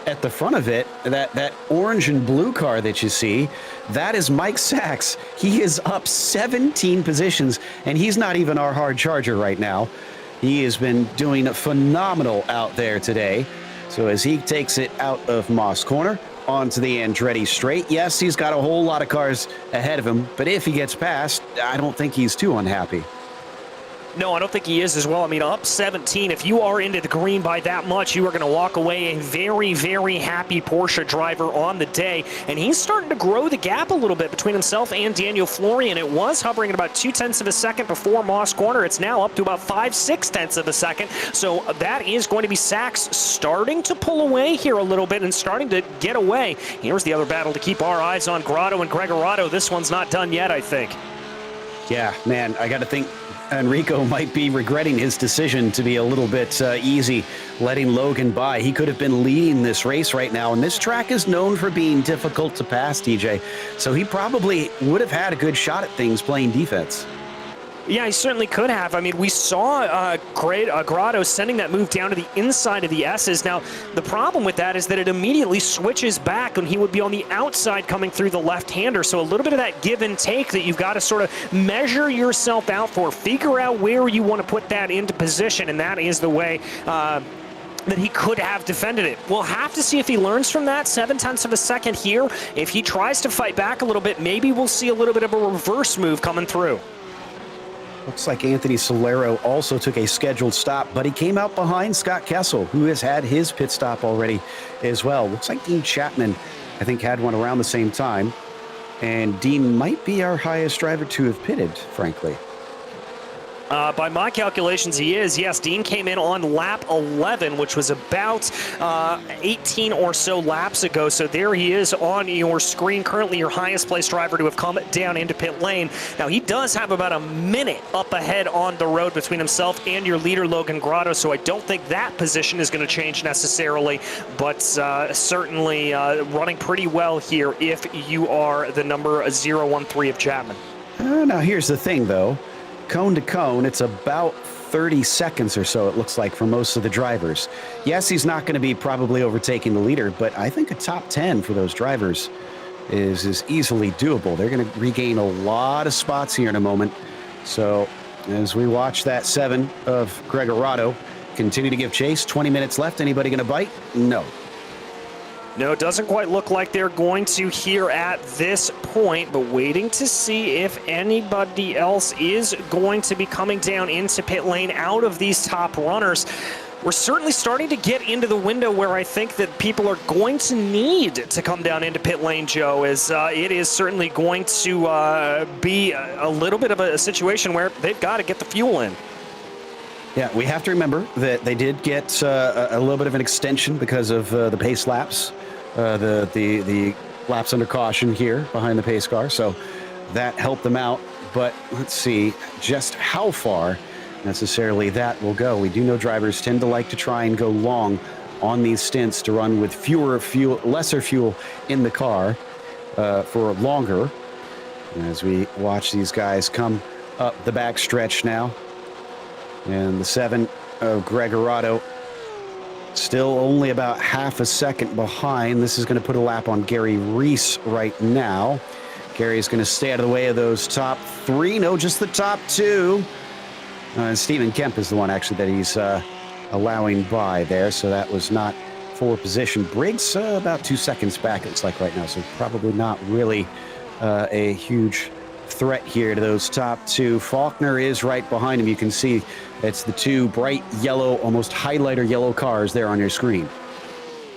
At the front of it, that orange and blue car that you see, that is Mike Sachs. He is up 17 positions, and he's not even our hard charger right now. He has been doing phenomenal out there today. So as he takes it out of Moss Corner onto the Andretti straight, yes, he's got a whole lot of cars ahead of him, but if he gets past, I don't think he's too unhappy. No, I don't think he is as well. I mean, up 17, if you are into the green by that much, you are going to walk away a very, very happy Porsche driver on the day. And he's starting to grow the gap a little bit between himself and Daniel Florian. It was hovering at about 0.2 of a second before Moss Corner. It's now up to about 5/6 of a second. So that is going to be Sachs starting to pull away here a little bit and starting to get away. Here's the other battle to keep our eyes on, Grotto and Gregorato. This one's not done yet, I think. Yeah, man, I got to think Enrico might be regretting his decision to be a little bit easy, letting Logan by. He could have been leading this race right now, and this track is known for being difficult to pass, DJ. So he probably would have had a good shot at things playing defense. Yeah, he certainly could have. I mean, we saw Grotto sending that move down to the inside of the S's. Now, the problem with that is that it immediately switches back, and he would be on the outside coming through the left-hander. So a little bit of that give and take that you've got to sort of measure yourself out for, figure out where you want to put that into position, and that is the way that he could have defended it. We'll have to see if he learns from that. 0.7 of a second here. If he tries to fight back a little bit, maybe we'll see a little bit of a reverse move coming through. Looks like Anthony Solero also took a scheduled stop, but he came out behind Scott Kessel, who has had his pit stop already as well. Looks like Dean Chapman, I think, had one around the same time. And Dean might be our highest driver to have pitted, frankly. By my calculations, he is. Yes, Dean came in on lap 11, which was about 18 or so laps ago. So there he is on your screen, currently your highest placed driver to have come down into pit lane. Now, he does have about a minute up ahead on the road between himself and your leader, Logan Grotto. So I don't think that position is going to change necessarily, but certainly running pretty well here if you are the number 013 of Chapman. Now, here's the thing, though. Cone to cone, it's about 30 seconds or so, it looks like, for most of the drivers. Yes, he's not going to be probably overtaking the leader, but I think a top 10 for those drivers is easily doable. They're going to regain a lot of spots here in a moment. So as we watch that 7 of Gregorado continue to give chase, 20 minutes left. Anybody going to bite? No. No, it doesn't quite look like they're going to here at this point, but waiting to see if anybody else is going to be coming down into pit lane out of these top runners. We're certainly starting to get into the window where I think that people are going to need to come down into pit lane, Joe, as it is certainly going to be a little bit of a situation where they've got to get the fuel in. Yeah, we have to remember that they did get a little bit of an extension because of the pace laps, the laps under caution here behind the pace car. So that helped them out. But let's see just how far necessarily that will go. We do know drivers tend to like to try and go long on these stints to run with lesser fuel in the car for longer. And as we watch these guys come up the back stretch now. And the 7 of Gregorado still only about half a second behind. This is going to put a lap on Gary Reese right now. Gary's going to stay out of the way of those top 3. No, just the top 2. And Stephen Kemp is the one, actually, that he's allowing by there. So that was not for position. Briggs about 2 seconds back, it looks like right now. So probably not really a huge threat here to those top 2. Faulkner is right behind him. You can see it's the 2 bright yellow, almost highlighter yellow cars there on your screen.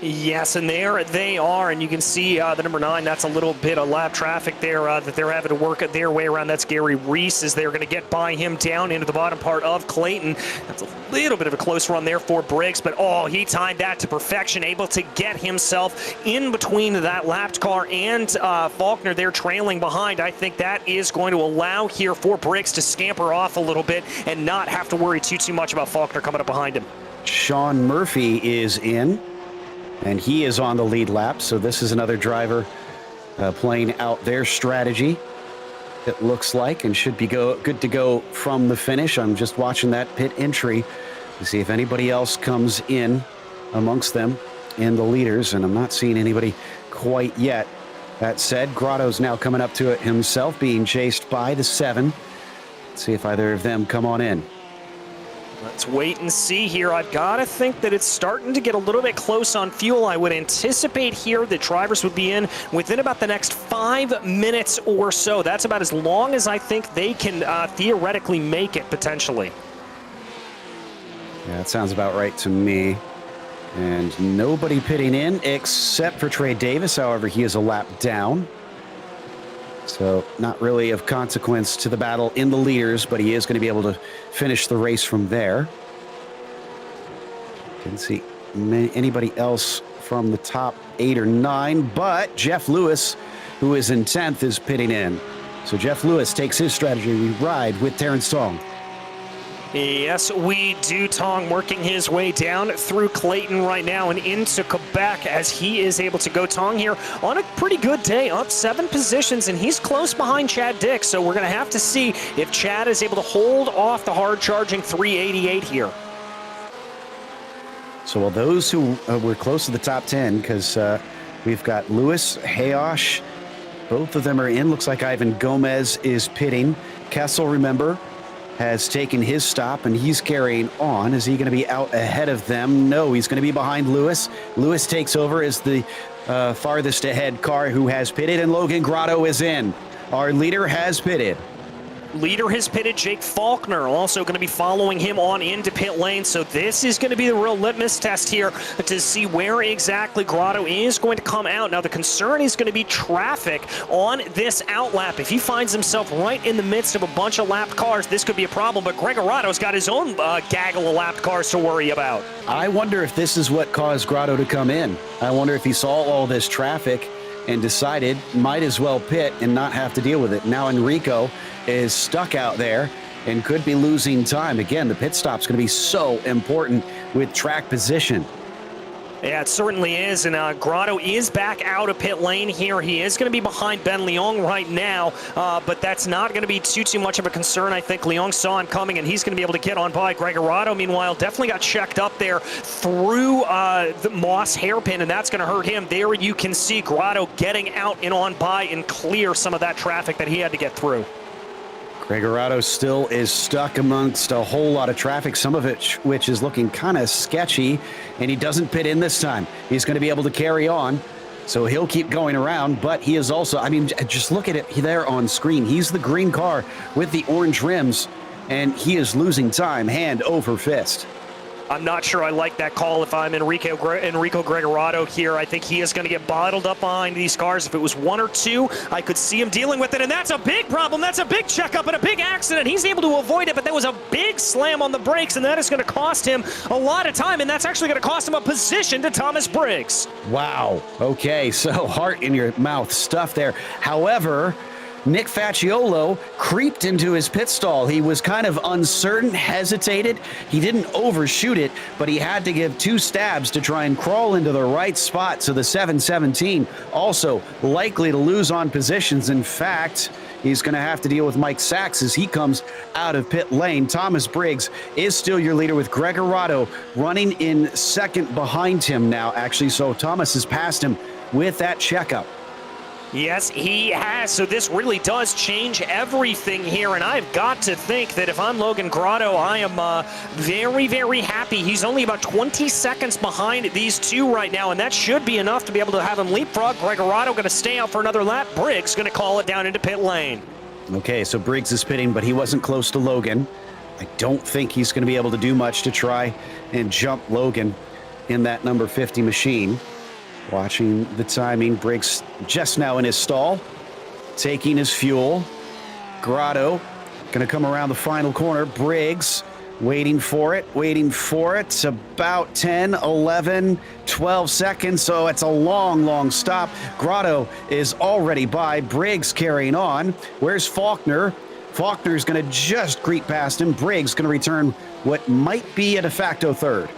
Yes, and there they are, and you can see the number 9. That's a little bit of lap traffic there that they're having to work their way around. That's Gary Reese, as they're going to get by him down into the bottom part of Clayton. That's a little bit of a close run there for Briggs, but he timed that to perfection, able to get himself in between that lapped car and Faulkner there trailing behind. I think that is going to allow here for Briggs to scamper off a little bit and not have to worry too much about Faulkner coming up behind him. Sean Murphy is in. And he is on the lead lap, so this is another driver playing out their strategy, it looks like, and should be good to go from the finish. I'm just watching that pit entry to see if anybody else comes in amongst them in the leaders, and I'm not seeing anybody quite yet. That said, Grotto's now coming up to it himself, being chased by the 7. Let's see if either of them come on in. Let's wait and see here. I've got to think that it's starting to get a little bit close on fuel. I would anticipate here that drivers would be in within about the next 5 minutes or so. That's about as long as I think they can theoretically make it, potentially. Yeah, that sounds about right to me. And nobody pitting in except for Trey Davis. However, he is a lap down. So not really of consequence to the battle in the leaders, but he is going to be able to finish the race from there. Didn't see anybody else from the top 8 or 9, but Jeff Lewis, who is in 10th, is pitting in. So Jeff Lewis takes his strategy. We ride with Terrence Tong. Yes, we do. Tong working his way down through Clayton right now and into Quebec as he is able to go. Tong here on a pretty good day, up 7 positions, and he's close behind Chad Dick. So we're going to have to see if Chad is able to hold off the hard-charging 388 here. So while those who were close to the top 10, because we've got Lewis, Hayosh, both of them are in. Looks like Ivan Gomez is pitting. Kessel, remember, has taken his stop, and he's carrying on. Is he going to be out ahead of them? No, he's going to be behind Lewis. Lewis takes over as the farthest ahead car who has pitted, and Logan Grotto is in. Our leader has pitted. Leader has pitted. Jake Faulkner also going to be following him on into pit lane. So this is going to be the real litmus test here to see where exactly Grotto is going to come out. Now the concern is going to be traffic on this outlap. If he finds himself right in the midst of a bunch of lapped cars, this could be a problem. But Gregorato's got his own gaggle of lapped cars to worry about. I wonder if this is what caused Grotto to come in. I wonder if he saw all this traffic and decided might as well pit and not have to deal with it. Now Enrico is stuck out there and could be losing time. Again, the pit stop's going to be so important with track position. Yeah, it certainly is, and Grotto is back out of pit lane here. He is going to be behind Ben Leong right now, but that's not going to be too much of a concern. I think Leong saw him coming, and he's going to be able to get on by. Gregorado, meanwhile, definitely got checked up there through the Moss hairpin, and that's going to hurt him. There you can see Grotto getting out and on by and clear some of that traffic that he had to get through. Gregorado still is stuck amongst a whole lot of traffic, some of it which is looking kind of sketchy, and he doesn't pit in this time. He's going to be able to carry on, so he'll keep going around, but he is also, I mean, just look at it there on screen. He's the green car with the orange rims, and he is losing time hand over fist. I'm not sure I like that call if I'm Enrico Gregorado here. I think he is going to get bottled up behind these cars. If it was 1 or 2, I could see him dealing with it, and that's a big problem. That's a big checkup and a big accident. He's able to avoid it, but that was a big slam on the brakes, and that is going to cost him a lot of time, and that's actually going to cost him a position to Thomas Briggs. Wow. Okay, so heart in your mouth stuff there. However, Nick Facciolo creeped into his pit stall. He was kind of uncertain, hesitated. He didn't overshoot it, but he had to give 2 stabs to try and crawl into the right spot. So the 717 also likely to lose on positions. In fact, he's going to have to deal with Mike Sachs as he comes out of pit lane. Thomas Briggs is still your leader with Gregorado running in second behind him now, actually. So Thomas has passed him with that checkup. Yes, he has. So this really does change everything here. And I've got to think that if I'm Logan Grotto, I am very, very happy. He's only about 20 seconds behind these 2 right now. And that should be enough to be able to have him leapfrog. Gregorado going to stay out for another lap. Briggs going to call it down into pit lane. Okay, so Briggs is pitting, but he wasn't close to Logan. I don't think he's going to be able to do much to try and jump Logan in that number 50 machine. Watching the timing, Briggs just now in his stall, taking his fuel. Grotto going to come around the final corner. Briggs waiting for it. It's about 10, 11, 12 seconds, so it's a long stop. Grotto is already by. Briggs carrying on. Where's Faulkner? Faulkner's going to just creep past him. Briggs going to return what might be a de facto third.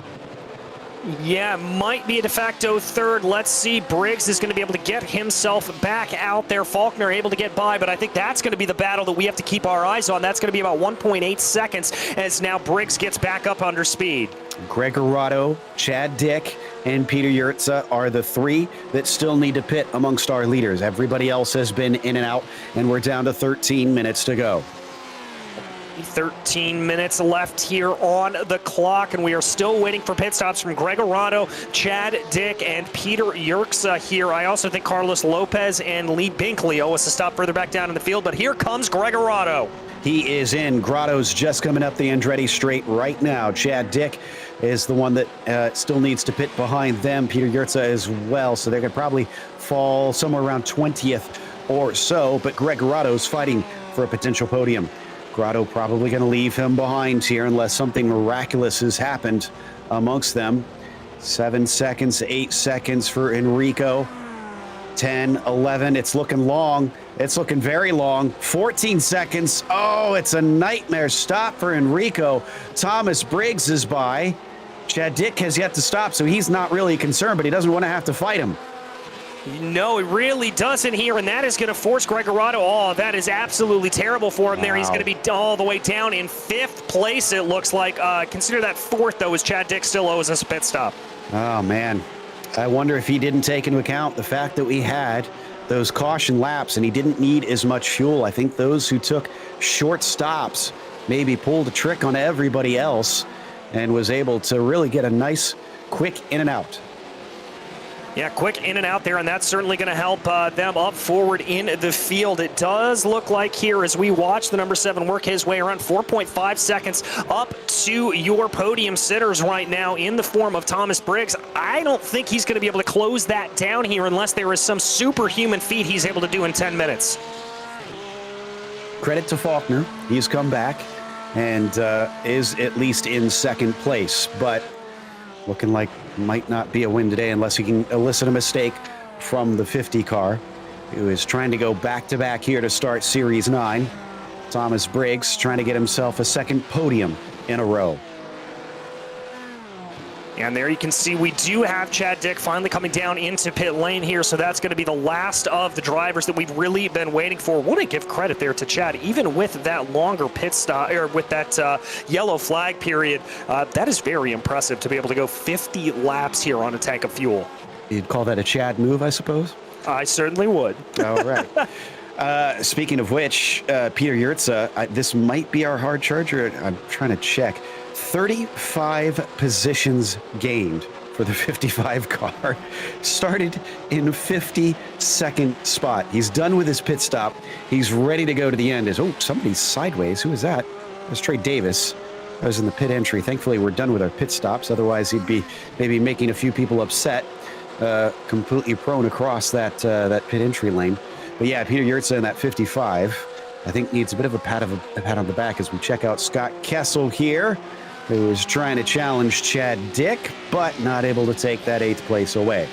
Yeah, might be a de facto third. Let's see. Briggs is going to be able to get himself back out there. Faulkner able to get by, but I think that's going to be the battle that we have to keep our eyes on. That's going to be about 1.8 seconds as now Briggs gets back up under speed. Gregorado, Chad Dick, and Peter Yurtza are the 3 that still need to pit amongst our leaders. Everybody else has been in and out, and we're down to 13 minutes to go. 13 minutes left here on the clock, and we are still waiting for pit stops from Gregorado, Chad Dick, and Peter Yurtza here. I also think Carlos Lopez and Lee Binkley owe us a stop further back down in the field, but here comes Gregorado. He is in. Grotto's just coming up the Andretti straight right now. Chad Dick is the one that still needs to pit behind them. Peter Yurtza as well, so they're going to probably fall somewhere around 20th or so, but Gregorado's fighting for a potential podium. Grotto probably going to leave him behind here unless something miraculous has happened amongst them. 7 seconds, 8 seconds for Enrico. 10, 11, it's looking long. It's looking very long. 14 seconds. Oh, it's a nightmare stop for Enrico. Thomas Briggs is by. Chad Dick has yet to stop, so he's not really concerned, but he doesn't want to have to fight him. No, it really doesn't here, and that is going to force Gregorato. Oh, that is absolutely terrible for him there. He's going to be all the way down in 5th place, it looks like. Consider that 4th, though, as Chad Dick still owes us a pit stop. Oh, man. I wonder if he didn't take into account the fact that we had those caution laps and he didn't need as much fuel. I think those who took short stops maybe pulled a trick on everybody else and was able to really get a nice, quick in and out. Yeah, quick in and out there, and that's certainly going to help them up forward in the field. It does look like here as we watch the number 7 work his way around 4.5 seconds up to your podium sitters right now in the form of Thomas Briggs. I don't think he's going to be able to close that down here unless there is some superhuman feat he's able to do in 10 minutes. Credit to Faulkner. He's come back and is at least in 2nd place, but looking like might not be a win today unless he can elicit a mistake from the 50 car, who is trying to go back-to-back here to start Series 9. Thomas Briggs trying to get himself a 2nd podium in a row. And there you can see we do have Chad Dick finally coming down into pit lane here, so that's going to be the last of the drivers that we've really been waiting for. Want to give credit there to Chad, even with that longer pit stop, or with that yellow flag period. That is very impressive to be able to go 50 laps here on a tank of fuel. You'd call that a Chad move, I suppose? I certainly would. All right. Speaking of which, Peter Yurtsa, this might be our hard charger. I'm trying to check. 35 positions gained for the 55 car. Started in 52nd spot. He's done with his pit stop. He's ready to go to the end. Oh, somebody's sideways. Who is that? That's Trey Davis. I was in the pit entry. Thankfully, we're done with our pit stops. Otherwise, he'd be maybe making a few people upset. Completely prone across that pit entry lane. But yeah, Peter Yurtsa in that 55, I think needs a bit of a pat on the back as we check out Scott Kessel here, who is trying to challenge Chad Dick, but not able to take that 8th place away.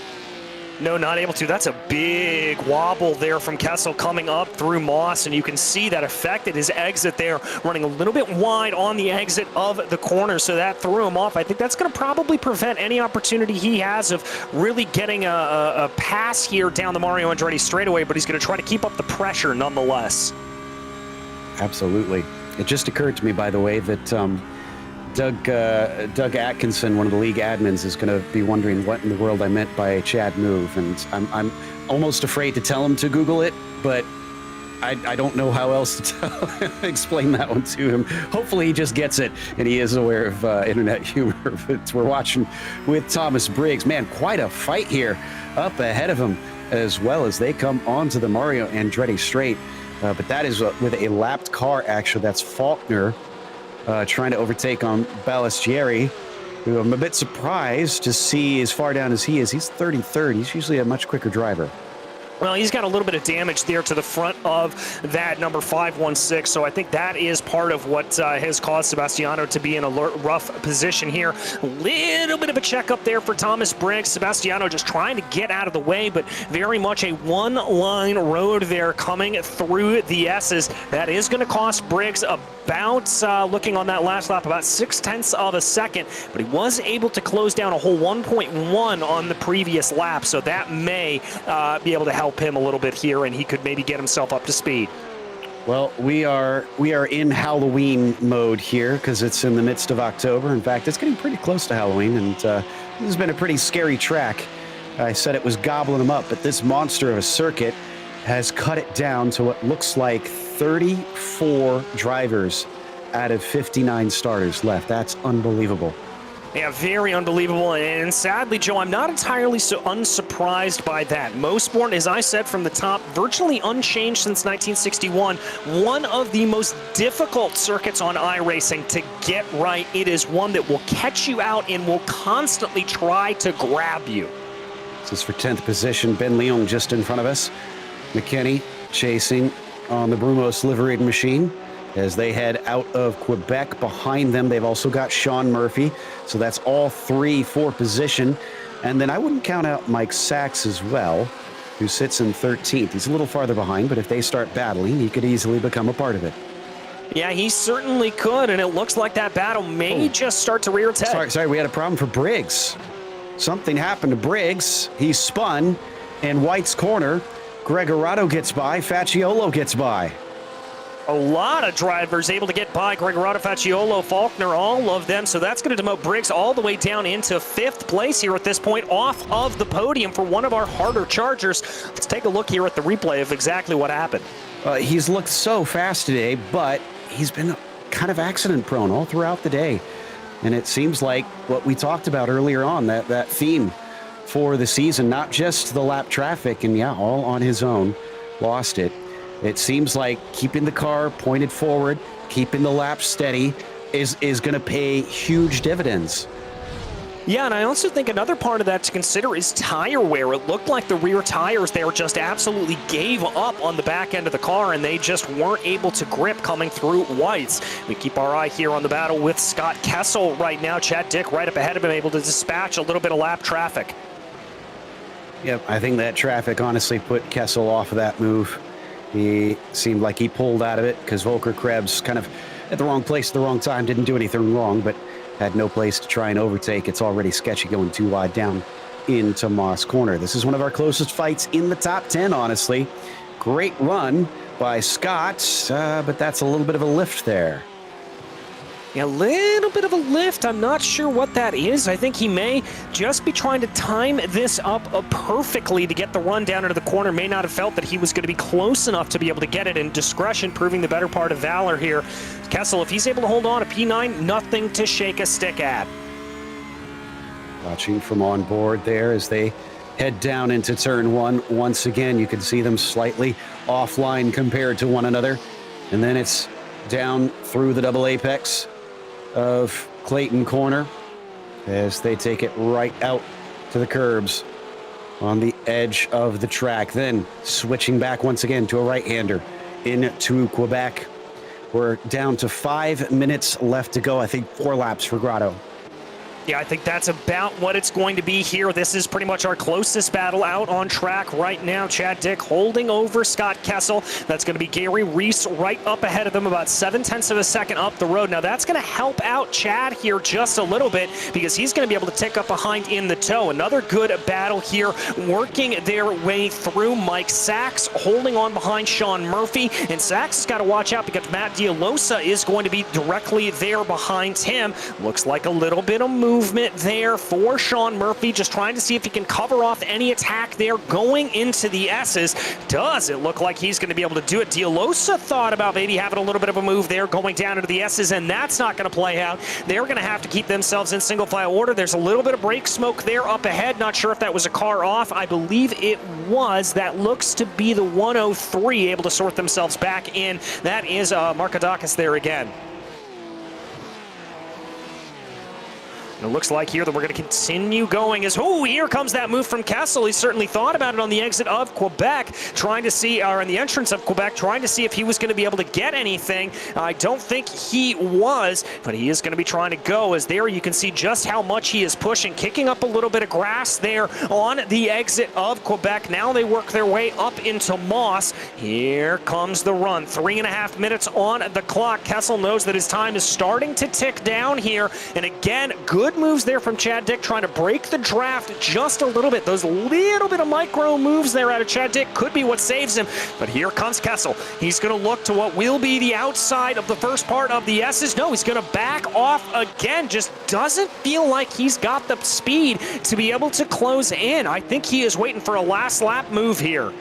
No, not able to. That's a big wobble there from Kessel coming up through Moss, and you can see that affected his exit there, running a little bit wide on the exit of the corner, so that threw him off. I think that's going to probably prevent any opportunity he has of really getting a pass here down the Mario Andretti straightaway, but he's going to try to keep up the pressure nonetheless. Absolutely. It just occurred to me, by the way, that Doug Atkinson, one of the league admins, is going to be wondering what in the world I meant by a Chad move, and I'm almost afraid to tell him to Google it, but I don't know how else to explain that one to him. Hopefully he just gets it, and he is aware of internet humor. But we're watching with Thomas Briggs. Man, quite a fight here up ahead of him, as well as they come onto the Mario Andretti straight. But that is with a lapped car, actually. That's Faulkner trying to overtake on Balistieri, who I'm a bit surprised to see as far down as he is. He's 33rd. He's usually a much quicker driver. Well, he's got a little bit of damage there to the front of that number 516, so I think that is part of what has caused Sebastiano to be in a rough position here. A little bit of a checkup there for Thomas Briggs. Sebastiano just trying to get out of the way, but very much a one-line road there coming through the S's. That is going to cost Briggs about, looking on that last lap, about 0.6 of a second, but he was able to close down a whole 1.1 on the previous lap, so that may be able to help him a little bit here, and he could maybe get himself up to speed. Well, we are in Halloween mode here because it's in the midst of October. In fact, it's getting pretty close to Halloween, and this has been a pretty scary track. I said it was gobbling them up, but this monster of a circuit has cut it down to what looks like 34 drivers out of 59 starters left. That's unbelievable. Yeah, very unbelievable, and sadly, Joe, I'm not entirely so unsurprised by that. Mosport, as I said from the top, virtually unchanged since 1961. One of the most difficult circuits on iRacing to get right. It is one that will catch you out and will constantly try to grab you. This is for 10th position. Ben Leon just in front of us. McKinney chasing on the Brumos liveried machine as they head out of Quebec. Behind them, they've also got Sean Murphy. So that's all three for position. And then I wouldn't count out Mike Sachs as well. who sits in 13th. He's a little farther behind, but if they start battling, he could easily become a part of it. Yeah, he certainly could, and it looks like that battle may just start to rear its head. Sorry, we had a problem for Briggs. Something happened to Briggs. He spun in White's corner. Gregorato gets by. Facciolo gets by. A lot of drivers able to get by. Gregorato, Facciolo, Faulkner, all of them. So that's going to demote Briggs all the way down into 5th place here at this point, off of the podium for one of our harder chargers. Let's take a look here at the replay of exactly what happened. He's looked so fast today, but he's been kind of accident prone all throughout the day. And it seems like what we talked about earlier on, that theme for the season, not just the lap traffic, and yeah, all on his own, lost it. It seems like keeping the car pointed forward, keeping the laps steady is going to pay huge dividends. Yeah, and I also think another part of that to consider is tire wear. It looked like the rear tires there just absolutely gave up on the back end of the car, and they just weren't able to grip coming through Whites. We keep our eye here on the battle with Scott Kessel right now. Chad Dick right up ahead of him, able to dispatch a little bit of lap traffic. Yep, I think that traffic honestly put Kessel off of that move. He seemed like he pulled out of it because Volker Krebs kind of at the wrong place at the wrong time, didn't do anything wrong, but had no place to try and overtake. It's already sketchy going too wide down into Moss Corner. This is one of our closest fights in the top 10, honestly. Great run by Scott, but that's a little bit of a lift there. A little bit of a lift. I'm not sure what that is. I think he may just be trying to time this up perfectly to get the run down into the corner. May not have felt that he was going to be close enough to be able to get it, and discretion proving the better part of valor here. Kessel, if he's able to hold on a P9, nothing to shake a stick at. Watching from on board there as they head down into turn 1. Once again, you can see them slightly offline compared to one another. And then it's down through the double apex of Clayton Corner as they take it right out to the curbs on the edge of the track. Then switching back once again to a right-hander into Quebec. We're down to 5 minutes left to go. I think 4 laps for Grotto. Yeah, I think that's about what it's going to be here. This is pretty much our closest battle out on track right now. Chad Dick holding over Scott Kessel. That's going to be Gary Reese right up ahead of them, about 0.7 of a second up the road. Now, that's going to help out Chad here just a little bit because he's going to be able to tick up behind in the tow. Another good battle here, working their way through. Mike Sachs holding on behind Sean Murphy, and Sachs has got to watch out because Matt Dialosa is going to be directly there behind him. Looks like a little bit of movement there for Sean Murphy, just trying to see if he can cover off any attack there going into the S's. Does it look like he's going to be able to do it? Dialosa thought about maybe having a little bit of a move there going down into the S's, and that's not going to play out. They're going to have to keep themselves in single file order. There's a little bit of brake smoke there up ahead. Not sure if that was a car off. I believe it was. That looks to be the 103 able to sort themselves back in. That is Markadakis there again. It looks like here that we're going to continue going as, oh, here comes that move from Kessel. He certainly thought about it on the exit of Quebec, trying to see, or in the entrance of Quebec, trying to see if he was going to be able to get anything. I don't think he was, but he is going to be trying to go, as there you can see just how much he is pushing, kicking up a little bit of grass there on the exit of Quebec. Now they work their way up into Moss. Here comes the run. 3.5 minutes on the clock. Kessel knows that his time is starting to tick down here, and again, good moves there from Chad Dick, trying to break the draft just a little bit. Those little bit of micro moves there out of Chad Dick could be what saves him. But here comes Kessel. He's going to look to what will be the outside of the first part of the S's. No, he's going to back off again. Just doesn't feel like he's got the speed to be able to close in. I think he is waiting for a last lap move here.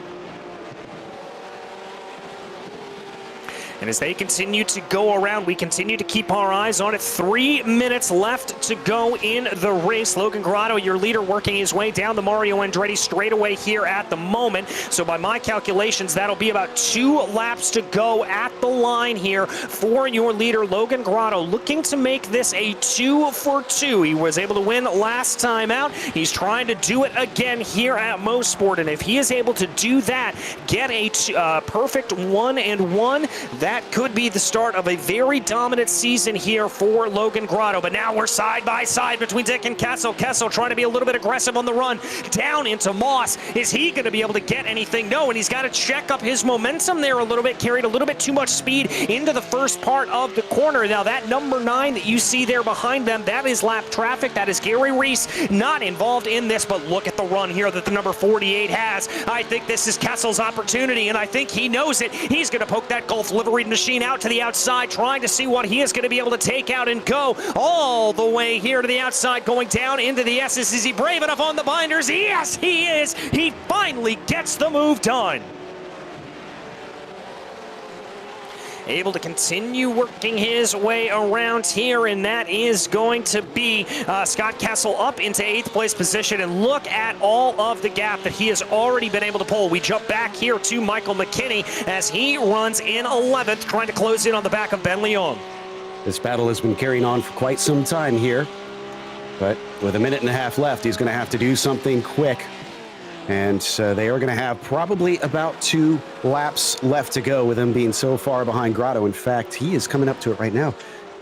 And as they continue to go around, we continue to keep our eyes on it. 3 minutes left to go in the race. Logan Grotto, your leader, working his way down the Mario Andretti straightaway here at the moment. So by my calculations, that'll be about 2 laps to go at the line here for your leader, Logan Grotto, looking to make this a 2 for 2. He was able to win last time out. He's trying to do it again here at Mosport. And if he is able to do that, get a perfect 1-1, that that could be the start of a very dominant season here for Logan Grotto. But now we're side by side between Dick and Kessel. Kessel trying to be a little bit aggressive on the run. Down into Moss. Is he going to be able to get anything? No, and he's got to check up his momentum there a little bit. Carried a little bit too much speed into the first part of the corner. Now that number 9 that you see there behind them, that is lap traffic. That is Gary Reese, not involved in this, but look at the run here that the number 48 has. I think this is Kessel's opportunity, and I think he knows it. He's going to poke that Gulf liveried machine out to the outside, trying to see what he is going to be able to take out and go all the way here to the outside, going down into the S's. Is he brave enough on the binders? Yes, he is. He finally gets the move done. Able to continue working his way around here, and that is going to be Scott Kessel up into 8th place position. And look at all of the gap that he has already been able to pull. We jump back here to Michael McKinney as he runs in 11th, trying to close in on the back of Ben Leung. This battle has been carrying on for quite some time here, but with a minute and a half left, he's going to have to do something quick. And they are going to have probably about 2 laps left to go with him being so far behind Grotto. In fact, he is coming up to it right now.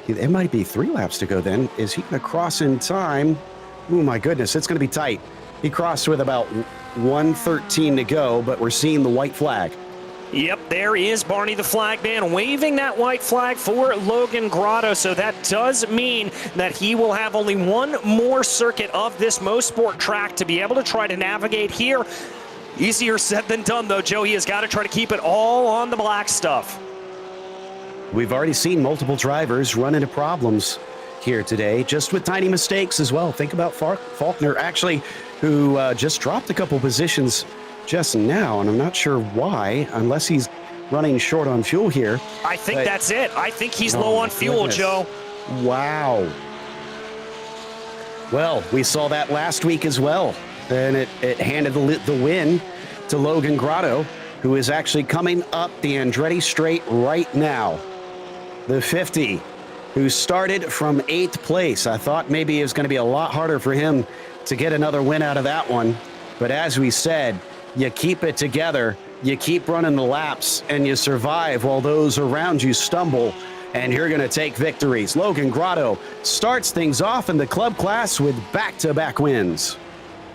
It might be 3 laps to go then. Is he going to cross in time? Oh, my goodness, it's going to be tight. He crossed with about 1:13 to go, but we're seeing the white flag. Yep, there is Barney the flag man waving that white flag for Logan Grotto. So that does mean that he will have only one more circuit of this Mosport track to be able to try to navigate here. Easier said than done, though, Joe. He has got to try to keep it all on the black stuff. We've already seen multiple drivers run into problems here today, just with tiny mistakes as well. Think about Faulkner, actually, who just dropped a couple positions just now, and I'm not sure why, unless he's running short on fuel here. I think that's it. I think he's low on fuel, goodness. Joe. Wow. Well, we saw that last week as well, and it handed the win to Logan Grotto, who is actually coming up the Andretti Straight right now. The 50, who started from 8th place. I thought maybe it was going to be a lot harder for him to get another win out of that one, but as we said, you keep it together, you keep running the laps, and you survive while those around you stumble, and you're going to take victories. Logan Grotto starts things off in the club class with back-to-back wins.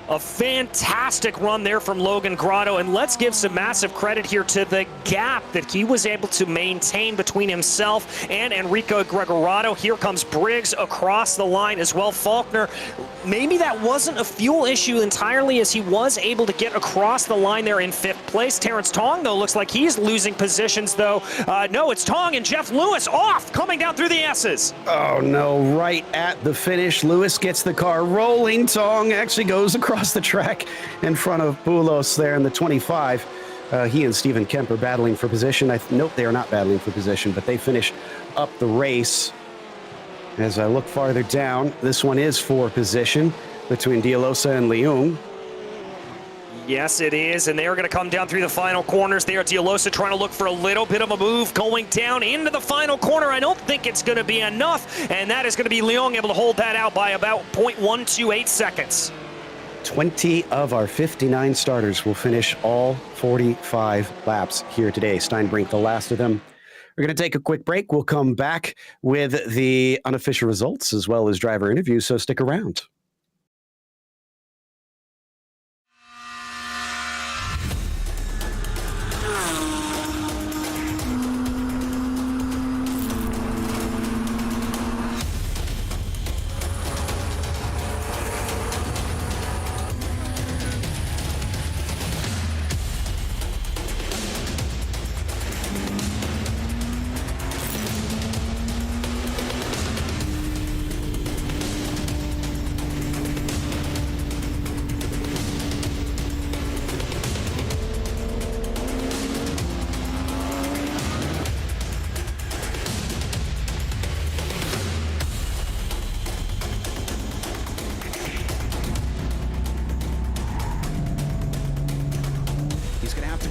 A fantastic run there from Logan Grotto, and let's give some massive credit here to the gap that he was able to maintain between himself and Enrico Gregorato. Here comes Briggs across the line as well. Faulkner, maybe that wasn't a fuel issue entirely, as he was able to get across the line there in 5th place. Terrence Tong, though, looks like he's losing positions, though. No, it's Tong and Jeff Lewis off, coming down through the S's. Oh, no, right at the finish, Lewis gets the car rolling. Tong actually goes across the track in front of Poulos there in the 25. He and Stephen Kemp are battling for position. Nope, they are not battling for position, but they finish up the race. As I look farther down, this one is for position between Dialosa and Leung. Yes, it is, and they are going to come down through the final corners there. Dialosa trying to look for a little bit of a move going down into the final corner. I don't think it's going to be enough, and that is going to be Leung able to hold that out by about 0.128 seconds. 20 of our 59 starters will finish all 45 laps here today. Steinbrink, the last of them. We're going to take a quick break. We'll come back with the unofficial results as well as driver interviews, so stick around.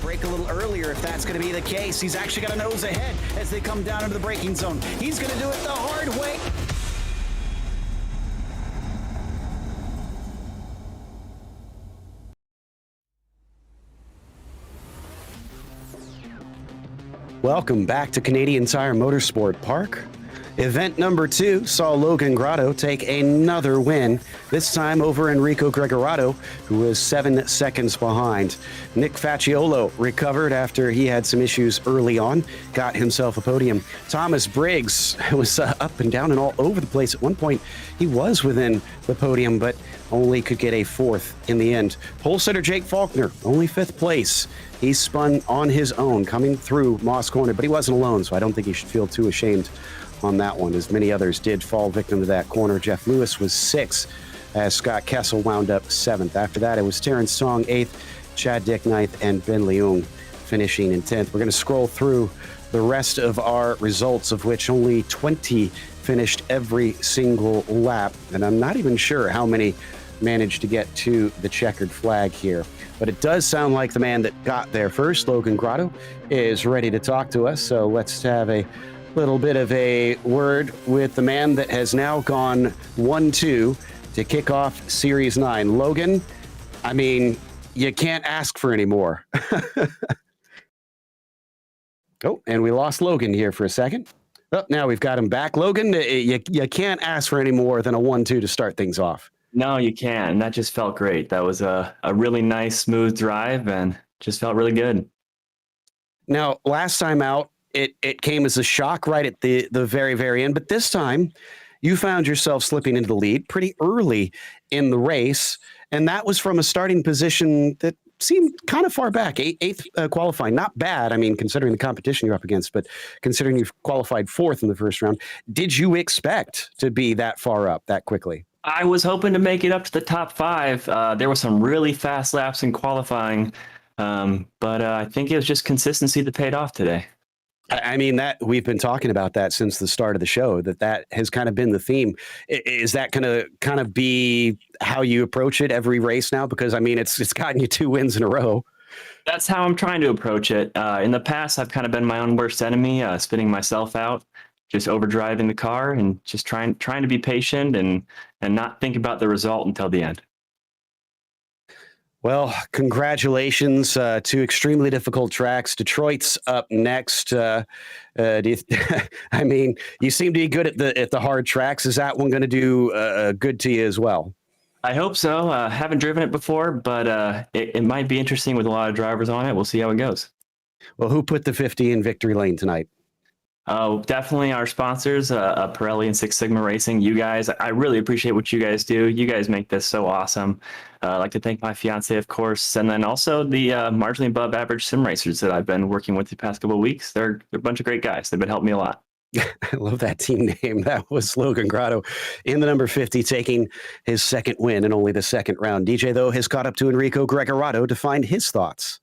Brake a little earlier if that's going to be the case. He's actually got a nose ahead as they come down into the braking zone. He's going to do it the hard way. Welcome back to Canadian Tire Motorsport Park. Event number 2 saw Logan Grotto take another win, this time over Enrico Gregorato, who was 7 seconds behind. Nick Facciolo recovered after he had some issues early on, got himself a podium. Thomas Briggs was up and down and all over the place. At one point, he was within the podium, but only could get a 4th in the end. Pole sitter Jake Faulkner, only 5th place. He spun on his own, coming through Moss Corner, but he wasn't alone, so I don't think he should feel too ashamed on that one, as many others did fall victim to that corner. Jeff Lewis was 6th, as Scott Kessel wound up 7th. After that, it was Terrence Song 8th, Chad Dick 9th, and Ben Leung finishing in 10th. We're going to scroll through the rest of our results, of which only 20 finished every single lap, and I'm not even sure how many managed to get to the checkered flag here. But it does sound like the man that got there first, Logan Grotto, is ready to talk to us, so let's have a little bit of a word with the man that has now gone 1-2 to kick off Series 9. Logan, I mean, you can't ask for any more. Oh, and we lost Logan here for a second. Oh, now we've got him back. Logan, you can't ask for any more than a 1-2 to start things off. No, you can't. That just felt great. That was a really nice, smooth drive and just felt really good. Now, last time out, it came as a shock right at the very, very end. But this time, you found yourself slipping into the lead pretty early in the race. And that was from a starting position that seemed kind of far back, eighth qualifying. Not bad, I mean, considering the competition you're up against, but considering you've qualified 4th in the first round. Did you expect to be that far up that quickly? I was hoping to make it up to the top 5. There were some really fast laps in qualifying, but I think it was just consistency that paid off today. I mean, that we've been talking about that since the start of the show, that has kind of been the theme. Is that going to kind of be how you approach it every race now? Because, I mean, it's gotten you 2 wins in a row. That's how I'm trying to approach it. In the past, I've kind of been my own worst enemy, spinning myself out, just overdriving the car and just trying to be patient and not think about the result until the end. Well, congratulations. 2 extremely difficult tracks. Detroit's up next. I mean, you seem to be good at the hard tracks. Is that one going to do good to you as well? I hope so. Haven't driven it before, but it might be interesting with a lot of drivers on it. We'll see how it goes. Well, who put the 50 in victory lane tonight? Definitely our sponsors, Pirelli and Six Sigma Racing. You guys, I really appreciate what you guys do. You guys make this so awesome. I'd like to thank my fiance, of course, and then also the marginally above average sim racers that I've been working with the past couple of weeks. They're a bunch of great guys. They've been helping me a lot. I love that team name. That was Logan Grotto in the number 50, taking his 2nd win in only the 2nd round. DJ, though, has caught up to Enrico Gregorato to find his thoughts.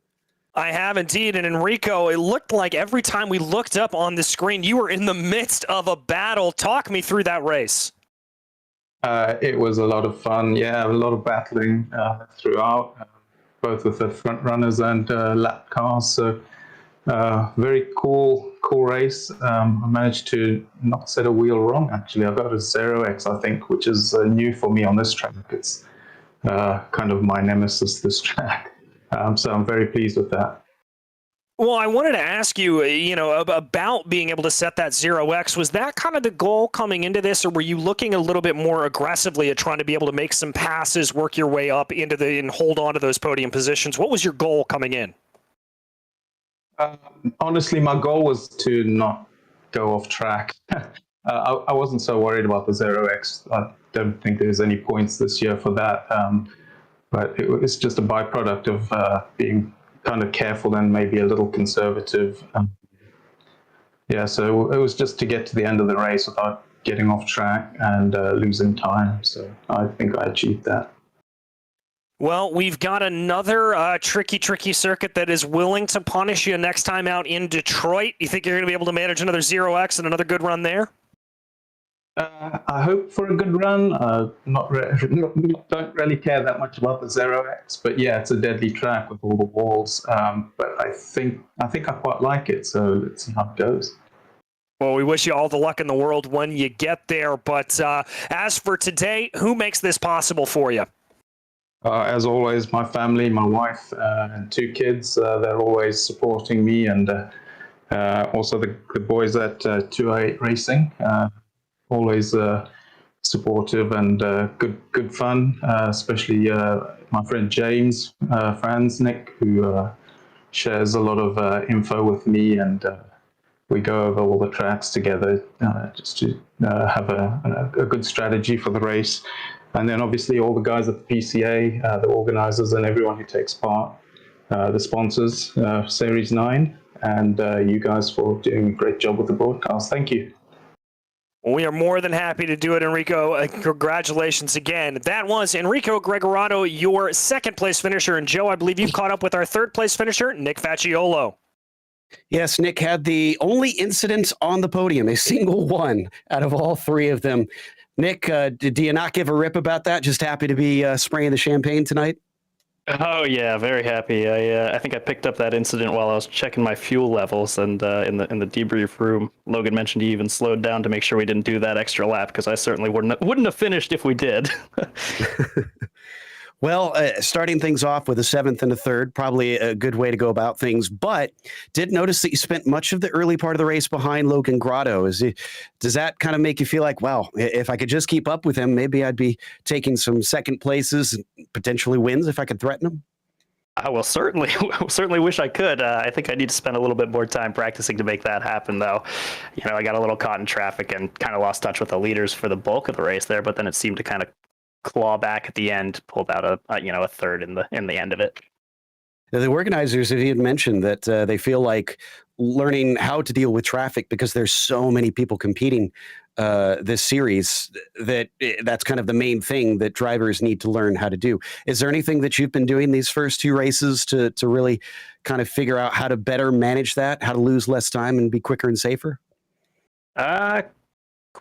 I have indeed. And Enrico, it looked like every time we looked up on the screen, you were in the midst of a battle. Talk me through that race. It was a lot of fun. Yeah, a lot of battling throughout, both with the front runners and lap cars. So very cool race. I managed to not set a wheel wrong, actually. I got a 0x, I think, which is new for me on this track. It's kind of my nemesis, this track. So I'm very pleased with that. Well, I wanted to ask you, about being able to set that 0x. Was that kind of the goal coming into this, or were you looking a little bit more aggressively at trying to be able to make some passes, work your way up into and hold on to those podium positions? What was your goal coming in? Honestly, my goal was to not go off track. I wasn't so worried about the 0x. I don't think there's any points this year for that. But it's just a byproduct of being kind of careful and maybe a little conservative. So it was just to get to the end of the race without getting off track and losing time. So I think I achieved that. Well, we've got another tricky circuit that is willing to punish you next time out in Detroit. You think you're going to be able to manage another 0x and another good run there? I hope for a good run. Don't really care that much about the 0x, but yeah, it's a deadly track with all the walls. But I think I quite like it, so let's see how it goes. Well, we wish you all the luck in the world when you get there. But as for today, who makes this possible for you? As always, my family, my wife, and 2 kids. They're always supporting me and Also the boys at 208 Racing, always supportive and good fun, especially my friend James Franznick, who shares a lot of info with me, and we go over all the tracks together just to have a good strategy for the race. And then obviously all the guys at the PCA, the organizers, and everyone who takes part, the sponsors, Series 9, and you guys for doing a great job with the broadcast. Thank you. We are more than happy to do it, Enrico. Congratulations again. That was Enrico Gregorato, your second place finisher. And Joe, I believe you've caught up with our third place finisher, Nick Facciolo. Yes, Nick had the only incident on the podium, a single one out of all three of them. Nick, do you not give a rip about that? Just happy to be spraying the champagne tonight? Oh yeah, very happy. I think I picked up that incident while I was checking my fuel levels, and in the debrief room, Logan mentioned he even slowed down to make sure we didn't do that extra lap, because I certainly wouldn't have finished if we did. Well, starting things off with a seventh and a third, probably a good way to go about things, but did notice that you spent much of the early part of the race behind Logan Grotto. Does that kind of make you feel like, wow, if I could just keep up with him, maybe I'd be taking some second places and potentially wins if I could threaten him? I will certainly wish I could. I think I need to spend a little bit more time practicing to make that happen, though. You know, I got a little caught in traffic and kind of lost touch with the leaders for the bulk of the race there, but then it seemed to kind of claw back at the end, pulled out a third in the end of it. The organizers have even mentioned that they feel like learning how to deal with traffic, because there's so many people competing this series, that's kind of the main thing that drivers need to learn how to do. Is there anything that you've been doing these first two races to really kind of figure out how to better manage that, how to lose less time and be quicker and safer?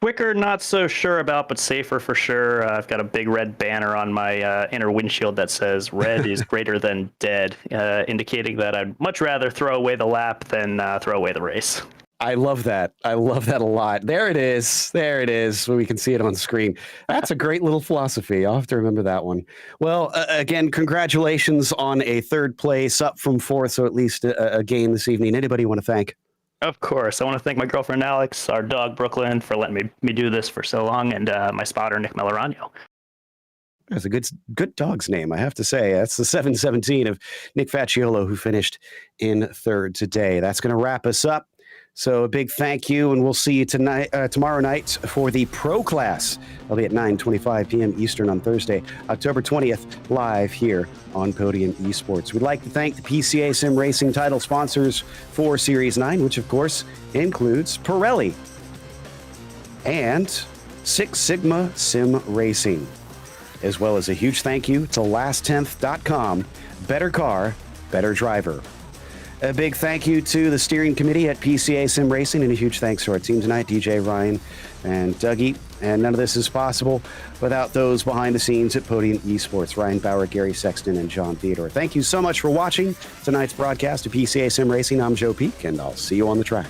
Quicker, not so sure about, but safer for sure. I've got a big red banner on my inner windshield that says red is greater than dead, indicating that I'd much rather throw away the lap than throw away the race. I love that. I love that a lot. There it is. There it is. We can see it on screen. That's a great little philosophy. I'll have to remember that one. Well, again, congratulations on a third place, up from fourth, so at least a gain this evening. Anybody you want to thank? Of course. I want to thank my girlfriend, Alex, our dog, Brooklyn, for letting me do this for so long, and my spotter, Nick Melorano. That's a good dog's name, I have to say. That's the 717 of Nick Facciolo, who finished in third today. That's going to wrap us up. So a big thank you, and we'll see you tomorrow night for the Pro Class. I'll be at 9:25 p.m. Eastern on Thursday, October 20th, live here on Podium Esports. We'd like to thank the PCA Sim Racing title sponsors for Series 9, which of course includes Pirelli and Six Sigma Sim Racing, as well as a huge thank you to LastTenth.com. Better car, better driver. A big thank you to the steering committee at PCA Sim Racing, and a huge thanks to our team tonight, DJ, Ryan, and Dougie. And none of this is possible without those behind the scenes at Podium Esports, Ryan Bauer, Gary Sexton, and John Theodore. Thank you so much for watching tonight's broadcast of PCA Sim Racing. I'm Joe Peak, and I'll see you on the track.